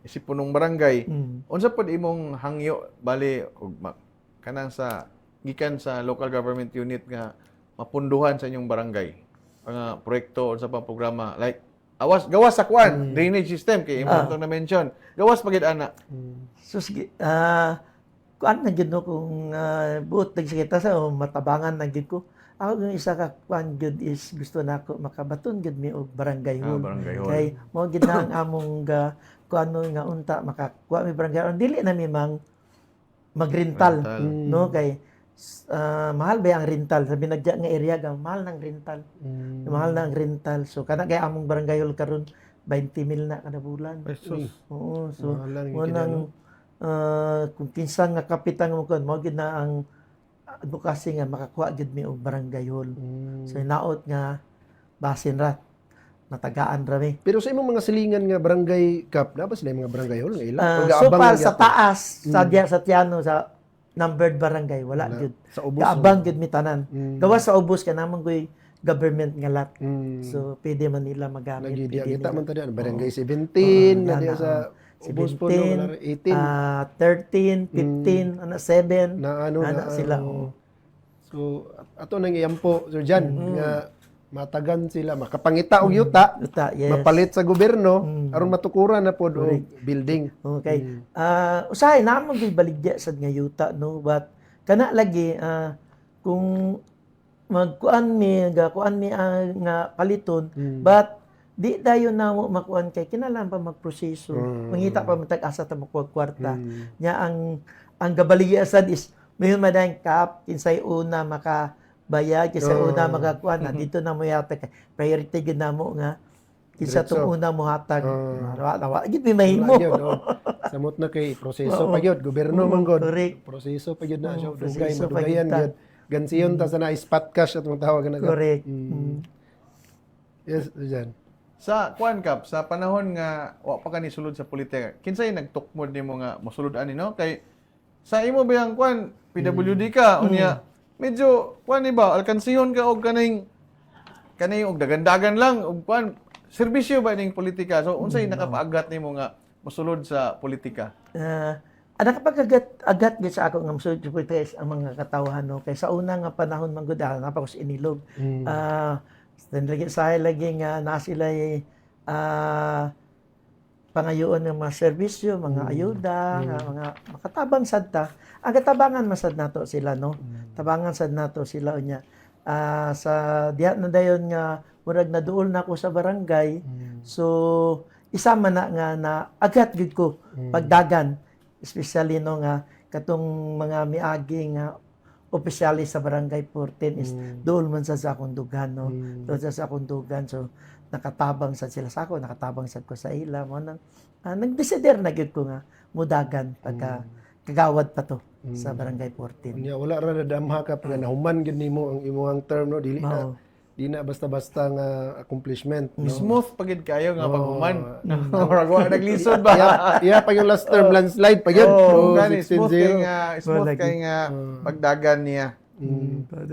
Speaker 2: isip punong barangay. Unsa pod imong hangyo bali og kanang sa gikan sa local government unit nga mapunduhan sa inyong barangay? Mga proyekto unsa pang programa like gawas sa kuan drainage system kay imo na mention. Gawas pagid ana.
Speaker 3: So sige, kuan na gid no kung buot nagsikita sa matabangan na gid ko. Ako yung isa ka kuan gid is gusto na ako makabaton gid mi og barangay hall.
Speaker 2: Barangay hall.
Speaker 3: Kay mo gid na ang among kuan no nga unta makakuha mi barangay hall. Dili na mi mang magrental, no kay mahal ba ang rental? Sabi nagja nga area ga mahal ng rental. Mahal na ang rental. So kana kay among barangay hall karon 20,000 na kada bulan.
Speaker 2: Pesos.
Speaker 3: Oo, so
Speaker 1: Mahal lang yung
Speaker 3: mo nang kung kinsa nga kapitan mo kon mo gid na ang advocacy nga makakuha gid mi og barangay hall. So naot nga basin ra natagaan ra mi.
Speaker 1: Pero sa imong mga silingan nga barangay kap, na ba sila yung mga barangay hall nga ilang? O
Speaker 3: So
Speaker 1: gaabang
Speaker 3: far
Speaker 1: lang
Speaker 3: sa
Speaker 1: gyapon?
Speaker 3: taas sa diya sa Tiano sa numbered barangay wala gid.
Speaker 1: Sa ubos.
Speaker 3: Gaabang gid mi tanan. Gawas sa ubos ka namang goy government nga lot.
Speaker 1: Mm.
Speaker 3: So pwede man nila magamit.
Speaker 1: Nagidiya
Speaker 3: pwede
Speaker 1: kita
Speaker 3: nila.
Speaker 1: man tadi barangay 17 na diya sa ubos po no
Speaker 3: 17,
Speaker 1: 18
Speaker 3: 13, 15, 7
Speaker 1: na ano
Speaker 3: ana
Speaker 1: na
Speaker 3: sila.
Speaker 1: So ato nang iyampo Sir Jan nga matagan sila makapangita og yuta
Speaker 3: Uta, yes.
Speaker 1: mapalit sa gobyerno aron matukuran na pod og building.
Speaker 3: Okay. Usahay na mo gyud baligya sad nga yuta no but kana lagi kung magkuan mi nga paliton but di dayon na mo makuan kay kinahanglan pa magproseso. Mangita pa matag asa ta makuha kwarta. Nya ang gabaligya sad is mayon madayang kap kinsay una makabayad kinsay una makakuan na dito na mo yata kay priority gid namo nga kinsa
Speaker 1: Diretso.
Speaker 3: tong una mo hatag. Nawa gid mi mahimo.
Speaker 1: Yun, no? Samot na kay proseso pa gyud gobyerno man gud.
Speaker 3: Correct.
Speaker 1: Proseso pa gyud na siya dugay
Speaker 3: proseso pa
Speaker 1: madugayan
Speaker 3: gyud ta.
Speaker 1: gyud. Gansiyon ta sa na spot cash at mga tawag na.
Speaker 3: Correct.
Speaker 1: Yes, Sir Jan.
Speaker 2: Sa kuan kap sa panahon nga wa pa kani sulod sa politika. Kinsay nagtukmod nimo nga mosulod ani no kay sa imo bayang kuan PWD ka unya medyo kuan ba alkansihon ka og kaning og dagandagan lang og kuan serbisyo ba ning politika. So unsay nakapaagat nimo nga mosulod sa politika?
Speaker 3: Nakapag-agat gid sa ako nga mosulod sa politika ang mga katawhan no kay sa una nga panahon man gud napako sa inilog. Lagi nga na sila pangayoon ng mga serbisyo, mga ayuda, mga makatabang sad ta. Ang katabangan masad nato sila no. Tabangan sad nato sila unya. Sa diha na dayon nga murag naduol na ako sa barangay. So isa man na na agat gid ko pagdagan especially no nga katong mga miagi nga opisyali sa barangay 14 is doon man sa akong dugan no. Doon sa akong dugan so nakatabang sad sila sa ako, nakatabang sad ko sa ila mo nang nagdesider na gyud ko nga mudagan pagka kagawad pa to sa barangay 14.
Speaker 1: Unya wala ra na damha ka pag nahuman gid nimo ang imong term no dili na di na basta-basta nga accomplishment no.
Speaker 2: Smooth pagid kayo nga paghuman. Murag wa naglisod ba?
Speaker 1: Iya pa yung last term landslide pa yun.
Speaker 2: Gani
Speaker 1: 16-0.
Speaker 2: smooth kay nga pagdagan niya.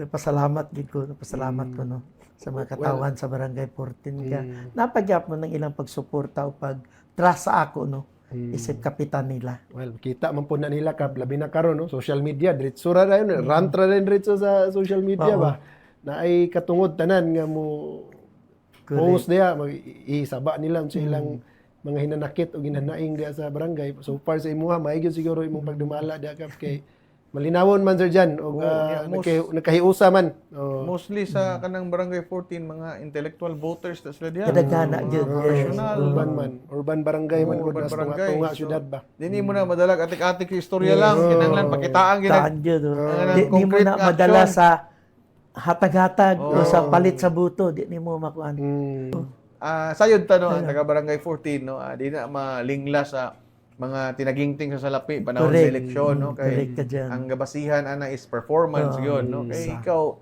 Speaker 3: Pasalamat gid ko, pasalamat ko no sa mga katawan sa barangay 14 ka. Napagyap mo ng ilang pagsuporta o pag-trust sa ako no. Isip kapitan nila.
Speaker 1: Well, kita man po na nila kap labi na karon no, social media diretso ra dayon, rant ra din diretso sa social media ba. Na ay katungod tanan nga mo post diya mag-isaba nila sa ilang mga hinanakit o ginhanaing diya sa barangay. So far sa imuha maayos siguro imong pagdumala diya kap kay malinawon man Sir Jan og nagkahiusa man.
Speaker 2: Mostly sa kanang barangay 14 mga intellectual voters na sila diha.
Speaker 3: Kadagana gyud.
Speaker 1: Urban barangay man gud
Speaker 2: Urban
Speaker 1: nas
Speaker 2: barangay.
Speaker 1: tunga
Speaker 2: So,
Speaker 1: syudad ba.
Speaker 2: Dili mo na madalag atik-atik istorya lang, kinahanglan pakitaan gid.
Speaker 3: Taan gyud. Di mo
Speaker 2: concrete
Speaker 3: na
Speaker 2: action.
Speaker 3: madala sa hatag-hatag o sa palit sa buto, di mo makuan.
Speaker 2: Sayod ta no ang taga barangay 14 no, di na malingla sa mga tinagingting sa salapi panahon sa eleksyon no kay
Speaker 3: Correct ka dyan.
Speaker 2: ang gabasihan ana is performance yun no kay ikaw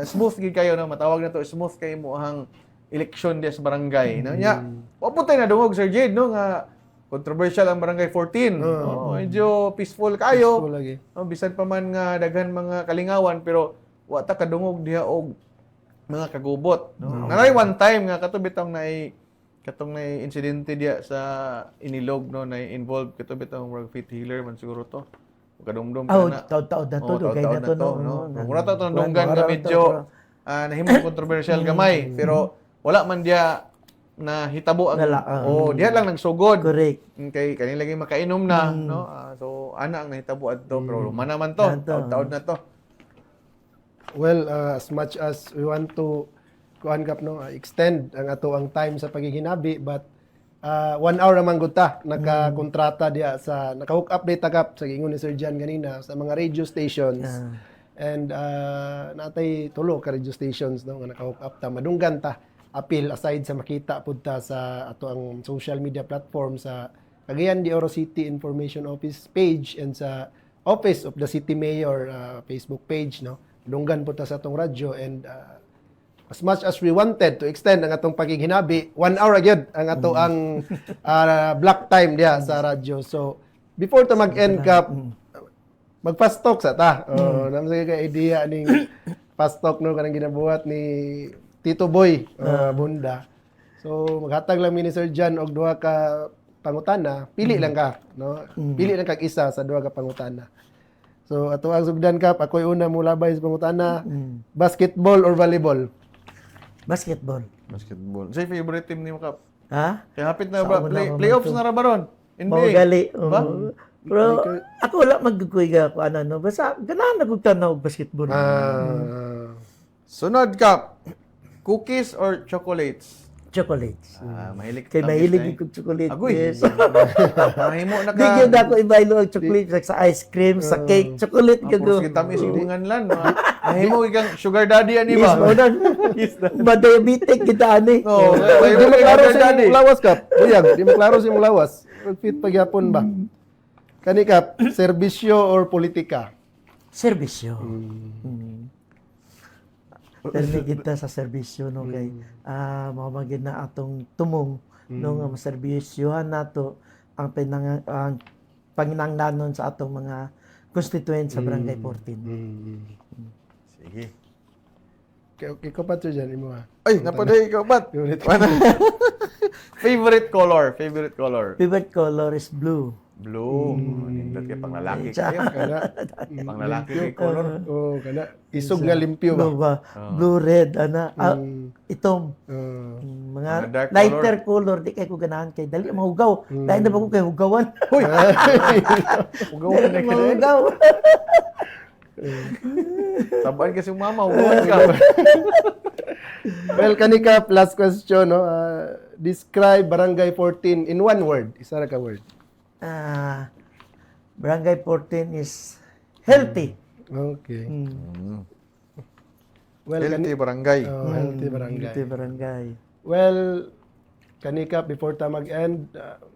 Speaker 2: smooth gid kayo no matawag na to smooth kay mo ang eleksyon des barangay no nya wa putay na dungog Sir Jade no nga controversial ang barangay 14. No? Medyo peaceful kayo.
Speaker 1: Peaceful lagi.
Speaker 2: No, bisan pa man nga daghan mga kalingawan pero wa ta kadungog diha og mga kagubot. No? Naray one time nga katong nay insidente diya sa Inilog no na involved katong work fit healer man siguro to. Kadumdum
Speaker 3: Oh,
Speaker 2: na.
Speaker 3: taod-taod na to, dugay na to, no.
Speaker 2: Mura ta tong dunggan nga medyo nahimong controversial gamay pero wala man dia na hitabo ang diha lang nagsugod.
Speaker 3: Correct.
Speaker 2: Kay kanila lagi makainom na no. So ana ang nahitabo adto pero man naman to. Taod na to.
Speaker 1: Well, as much as we want to extend ang ato ang time sa paghihinabi, but 1 hour naman gud ta nakakontrata diya sa naka-hook up data kap sa giingon ni Sir Jan ganina sa mga radio stations. And natay tulo ka radio stations no nga naka-hook up ta madunggan ta appeal aside sa makita pud ta sa ato ang social media platform sa Cagayan de Oro City Information Office page and sa Office of the City Mayor Facebook page no. Dunggan po ta sa atong radyo and as much as we wanted to extend ang atong paghihinabi, 1 hour agad ang ato ang block time diya sa radyo. So before ta mag-end kap mag-fast talk sa ta. Namsa ka idea ning fast talk no kanang ginabuhat ni Tito Boy Bunda. So maghatag lang mi ni Sir Jan og duha ka pangutana, pili lang ka, no? Pili lang kag isa sa duha ka pangutana. So ato ang sugdan kap, ako'y una mo labay sa pangutana, basketball or volleyball?
Speaker 3: Basketball.
Speaker 2: Basketball. Say favorite team nimo kap?
Speaker 3: Ha?
Speaker 2: Kaya hapit na
Speaker 3: Sa
Speaker 2: ba
Speaker 3: una naman
Speaker 2: playoffs
Speaker 3: to.
Speaker 2: na ra ba ron? NBA.
Speaker 3: Maugali.
Speaker 2: Ba?
Speaker 3: Pero ako wala magkukuiga ko ano no. Basta ganahan na kog tanaw og basketball.
Speaker 2: Sunod kap. Cookies or chocolates?
Speaker 3: Chocolates.
Speaker 2: Mahilig
Speaker 3: Kay
Speaker 2: tamis
Speaker 3: mahilig
Speaker 2: na eh.
Speaker 3: kog chocolate.
Speaker 2: Agoy.
Speaker 3: Yes.
Speaker 2: Mahimo na
Speaker 3: Di
Speaker 2: ka.
Speaker 3: gyud ako ibaylo og chocolate like sa ice cream, sa cake, chocolate gyud
Speaker 2: Puro
Speaker 3: ko.
Speaker 2: sige tamis yung lan. Mahimo ikang sugar daddy ani
Speaker 3: Yes,
Speaker 2: ba?
Speaker 3: mo ba diabetic kita ani.
Speaker 2: Oh,
Speaker 1: Di mo klaro sa imong lawas kap. Buyag, di mo klaro sa imong lawas. Fit pagyapon ba? Kani kap, serbisyo or politika?
Speaker 3: Serbisyo. Permi kita sa serbisyo no kay mao magid na atong tumong no nga maserbisyohan nato ang ang panginahanglanon sa atong mga constituent sa Barangay 14.
Speaker 2: Sige.
Speaker 1: Okay, ko pa to dyan, imo ha.
Speaker 2: Ay, napaday ikaw ba't? Favorite color.
Speaker 3: Favorite color is blue.
Speaker 2: Blue. Nindot kay pang lalaki
Speaker 3: Siya.
Speaker 2: kayo.
Speaker 1: Kana,
Speaker 2: Pang lalaki kay color.
Speaker 1: oh, kana, isog nga limpyo ba?
Speaker 3: Blue ba? Blue, red, itom. Mga
Speaker 2: Mga dark
Speaker 3: lighter color. Di kay ko ganahan kay dali mahugaw. Dahil na ba ko kay hugawan?
Speaker 2: Hoy! Ugawan na ka na.
Speaker 3: Mahugaw.
Speaker 2: Tabaan kasi yung mama, ugawan ka.
Speaker 1: Well, kani kap, last question, no? Describe Barangay 14 in one word. Isa ra ka word.
Speaker 3: Barangay 14 is healthy.
Speaker 1: Okay. Well,
Speaker 2: Healthy barangay.
Speaker 1: healthy barangay.
Speaker 3: Healthy barangay.
Speaker 1: Well, kanika, before ta mag-end,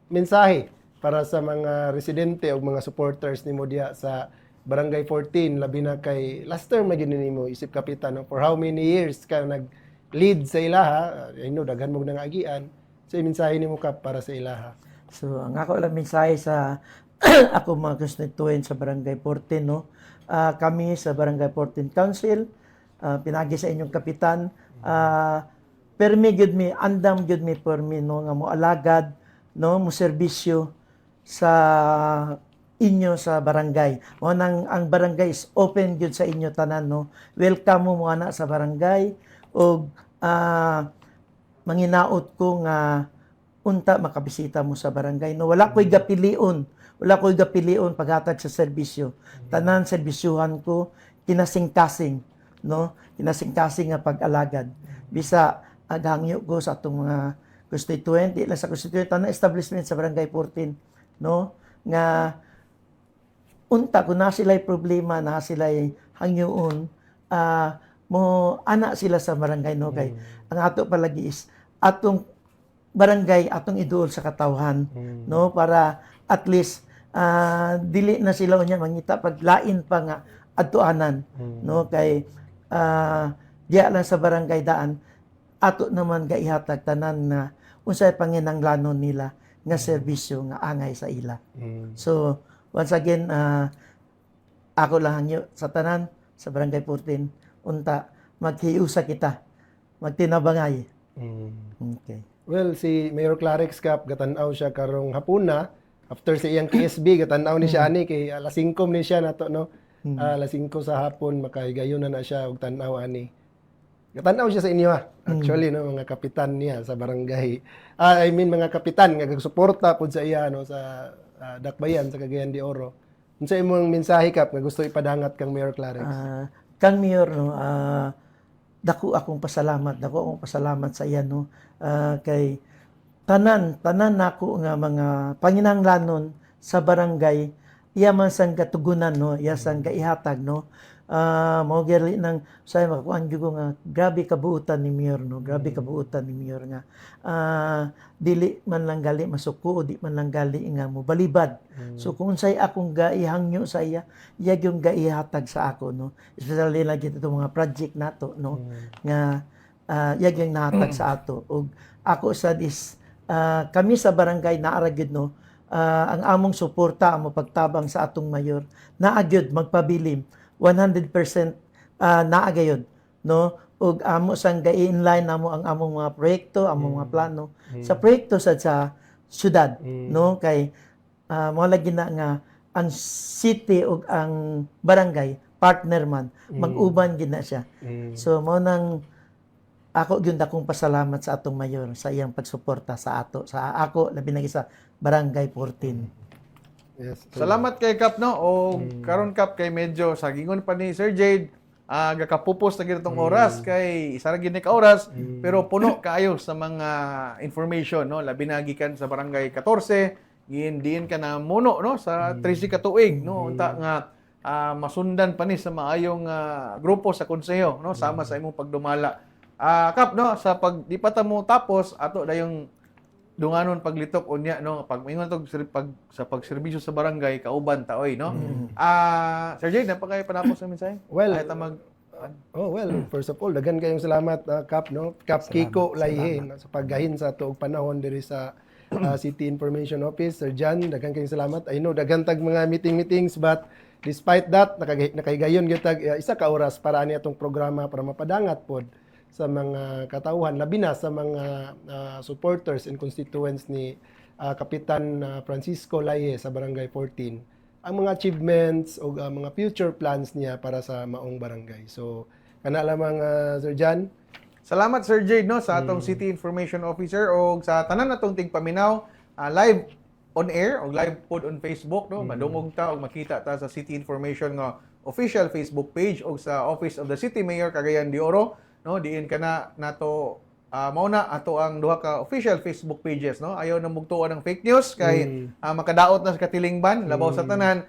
Speaker 1: mensahe para sa mga residente o mga supporters ni Modia sa Barangay 14, labi na kay last term na gini mo isip kapitan, no? For how many years ka nag-lead sa ilaha? I know, daghan mo nang agian. So, mensahe ni mo kap para sa ilaha.
Speaker 3: So, ang ako lang mensahe sa ako mga constituent sa Barangay 14, no? Kami sa Barangay 14 Council, pinagi sa inyong kapitan, permi gyud mi, andam gyud mi permi no nga mo alagad, no, mo serbisyo sa inyo sa barangay. Mo nang ang barangay is open gyud sa inyo tanan, no. Welcome mo ana sa barangay og manginaot ko nga unta makabisita mo sa barangay, no. Wala ko'y gapilion paghatag sa serbisyo. Tanan serbisyuhan ko kinasing-kasing, no. Kinasing-kasing nga pag-alagad. Bisa aghangyo ko sa atong mga constituent, di lang sa constituent, tanan establishment sa barangay 14, no, nga unta kung na sila'y problema, na sila'y hangyoon, mo ana sila sa barangay, no, kay ang ato palagi is atong barangay atong idol sa katawhan, no, para at least dili na sila unya mangita paglain pa nga adtuanan, no, kay diya lang sa barangay daan ato naman gaihatag tanan na unsay panginahanglanon nila nga serbisyo nga angay sa ila.
Speaker 1: Mm.
Speaker 3: So, once again, ako lang hangyo sa tanan, sa Barangay 14, unta, maghiusa kita, magtinabangay. Okay.
Speaker 1: Well, si Mayor Clarix Kap, gatanaw siya karong hapon na. After sa iyang KSB, gatanaw ni siya ani, kay alas 5 ni siya nato, no? Alas 5 sa hapon, makahigayon na siya, ug tanaw ani. Gatanaw siya sa inyo, ha? Actually, no, mga kapitan niya sa barangay. I mean, mga kapitan, nga suporta po sa iya, no, sa Dakbayan, sa Cagayan de Oro. Unsa imong mensahe Kap nga gusto ipadangat kang Mayor Clarix?
Speaker 3: Kang Mayor, no, dako akong pasalamat sa iya, no, kay tanan nako nga mga panginahanglanon sa barangay, iya man sang katugunan, no, iya sang kaihatag, no. Mao gali nang say makakuan gyud ko nga grabe kabuutan ni Mayor, no, grabe kabuutan ni Mayor nga dili man lang gali masuko, di man lang gali nga mobalibad. So kung say akong gaihangyo sa iya, iya gyud gaihatag sa ako, no, especially lagi itong mga project nato, no, nga iya gyud nahatag sa ato. Ug ako sa kami sa barangay naara gyud, no, ang among suporta, among pagtabang sa atong mayor, naa gyud magpabilim 100% naa gayud, no, ug amo sang ga-inline namo ang among mga proyekto, among mga plano sa proyekto sa syudad, no, kay mao lagi na nga ang city ug ang barangay partner man, mag-uban gid na siya. So mao nang ako gyud akong pasalamat sa atong mayor sa iyang pagsuporta sa ato, sa ako labi na sa Barangay 14.
Speaker 1: Yes.
Speaker 2: Salamat kay Kap, no? O karon Kap, kay medyo sagingon pa ni Sir Jade, gakapupos na ginitong oras, kay isa ra gid ka oras, pero puno kaayo sa mga information, no? Labi na gikan sa Barangay 14, diin ka na muno, no? Sa 13 ka tuig, no? Unta nga masundan pa ni sa maayong grupo sa konseho, no? Sama sa imong pagdumala. Kap, no? Sa di pa ta mo tapos, ato dayong dunganon paglitok unya, no, pag mingon tog sa pagserbisyo sa barangay kauban taoy, no. Sir Jay, napakay panapos sa mensahe.
Speaker 1: Well,
Speaker 2: ay tamag
Speaker 1: first of all, daghan kayong salamat, Kap, no? Kap Kiko Layhe, no, sa paggahin sa tuog panahon diri sa City Information Office. Sir John, daghan kayong salamat. I know daghan tag mga meetings, but despite that, nakahigayon gyud tag isa ka oras para ani atong programa para mapadangat pod sa mga katauhan, labi na sa mga supporters and constituents ni Kapitan Francisco Layhe sa Barangay 14, ang mga achievements o mga future plans niya para sa maong barangay. So, kana lamang Sir John.
Speaker 2: Salamat Sir Jade, no, sa atong City Information Officer o sa tanan natong tigpaminaw, live on air o live pod on Facebook, no. Madungog ta o makita ta sa City Information nga official Facebook page o sa Office of the City Mayor Cagayan de Oro, no, diin kana nato mao na ato ang duha ka official Facebook pages, no. Ayaw na mugtuon ng fake news kay makadaot na sa katilingban labaw sa tanan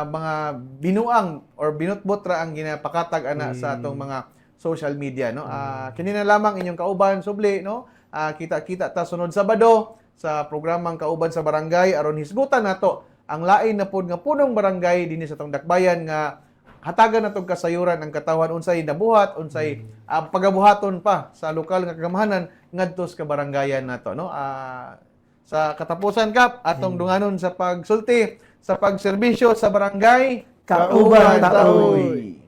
Speaker 2: mga binuang or binutbot ra ang ginapakatag ana sa atong mga social media, no. Kini na lamang inyong kauban subli, no. Kita-kita ta sunod Sabado sa programang Kauban sa Barangay aron hisgutan nato ang lain na pod nga punong barangay dinhi sa atong Dakbayan nga hatagan natong kasayuran ang katawan unsay nabuhat, unsay pagabuhaton pa sa lokal nga kagamahanan ngadto sa barangayan nato, no. Sa katapusan Kap, atong dunganon sa pagsulti sa pagserbisyo sa barangay
Speaker 3: Kauban taoy.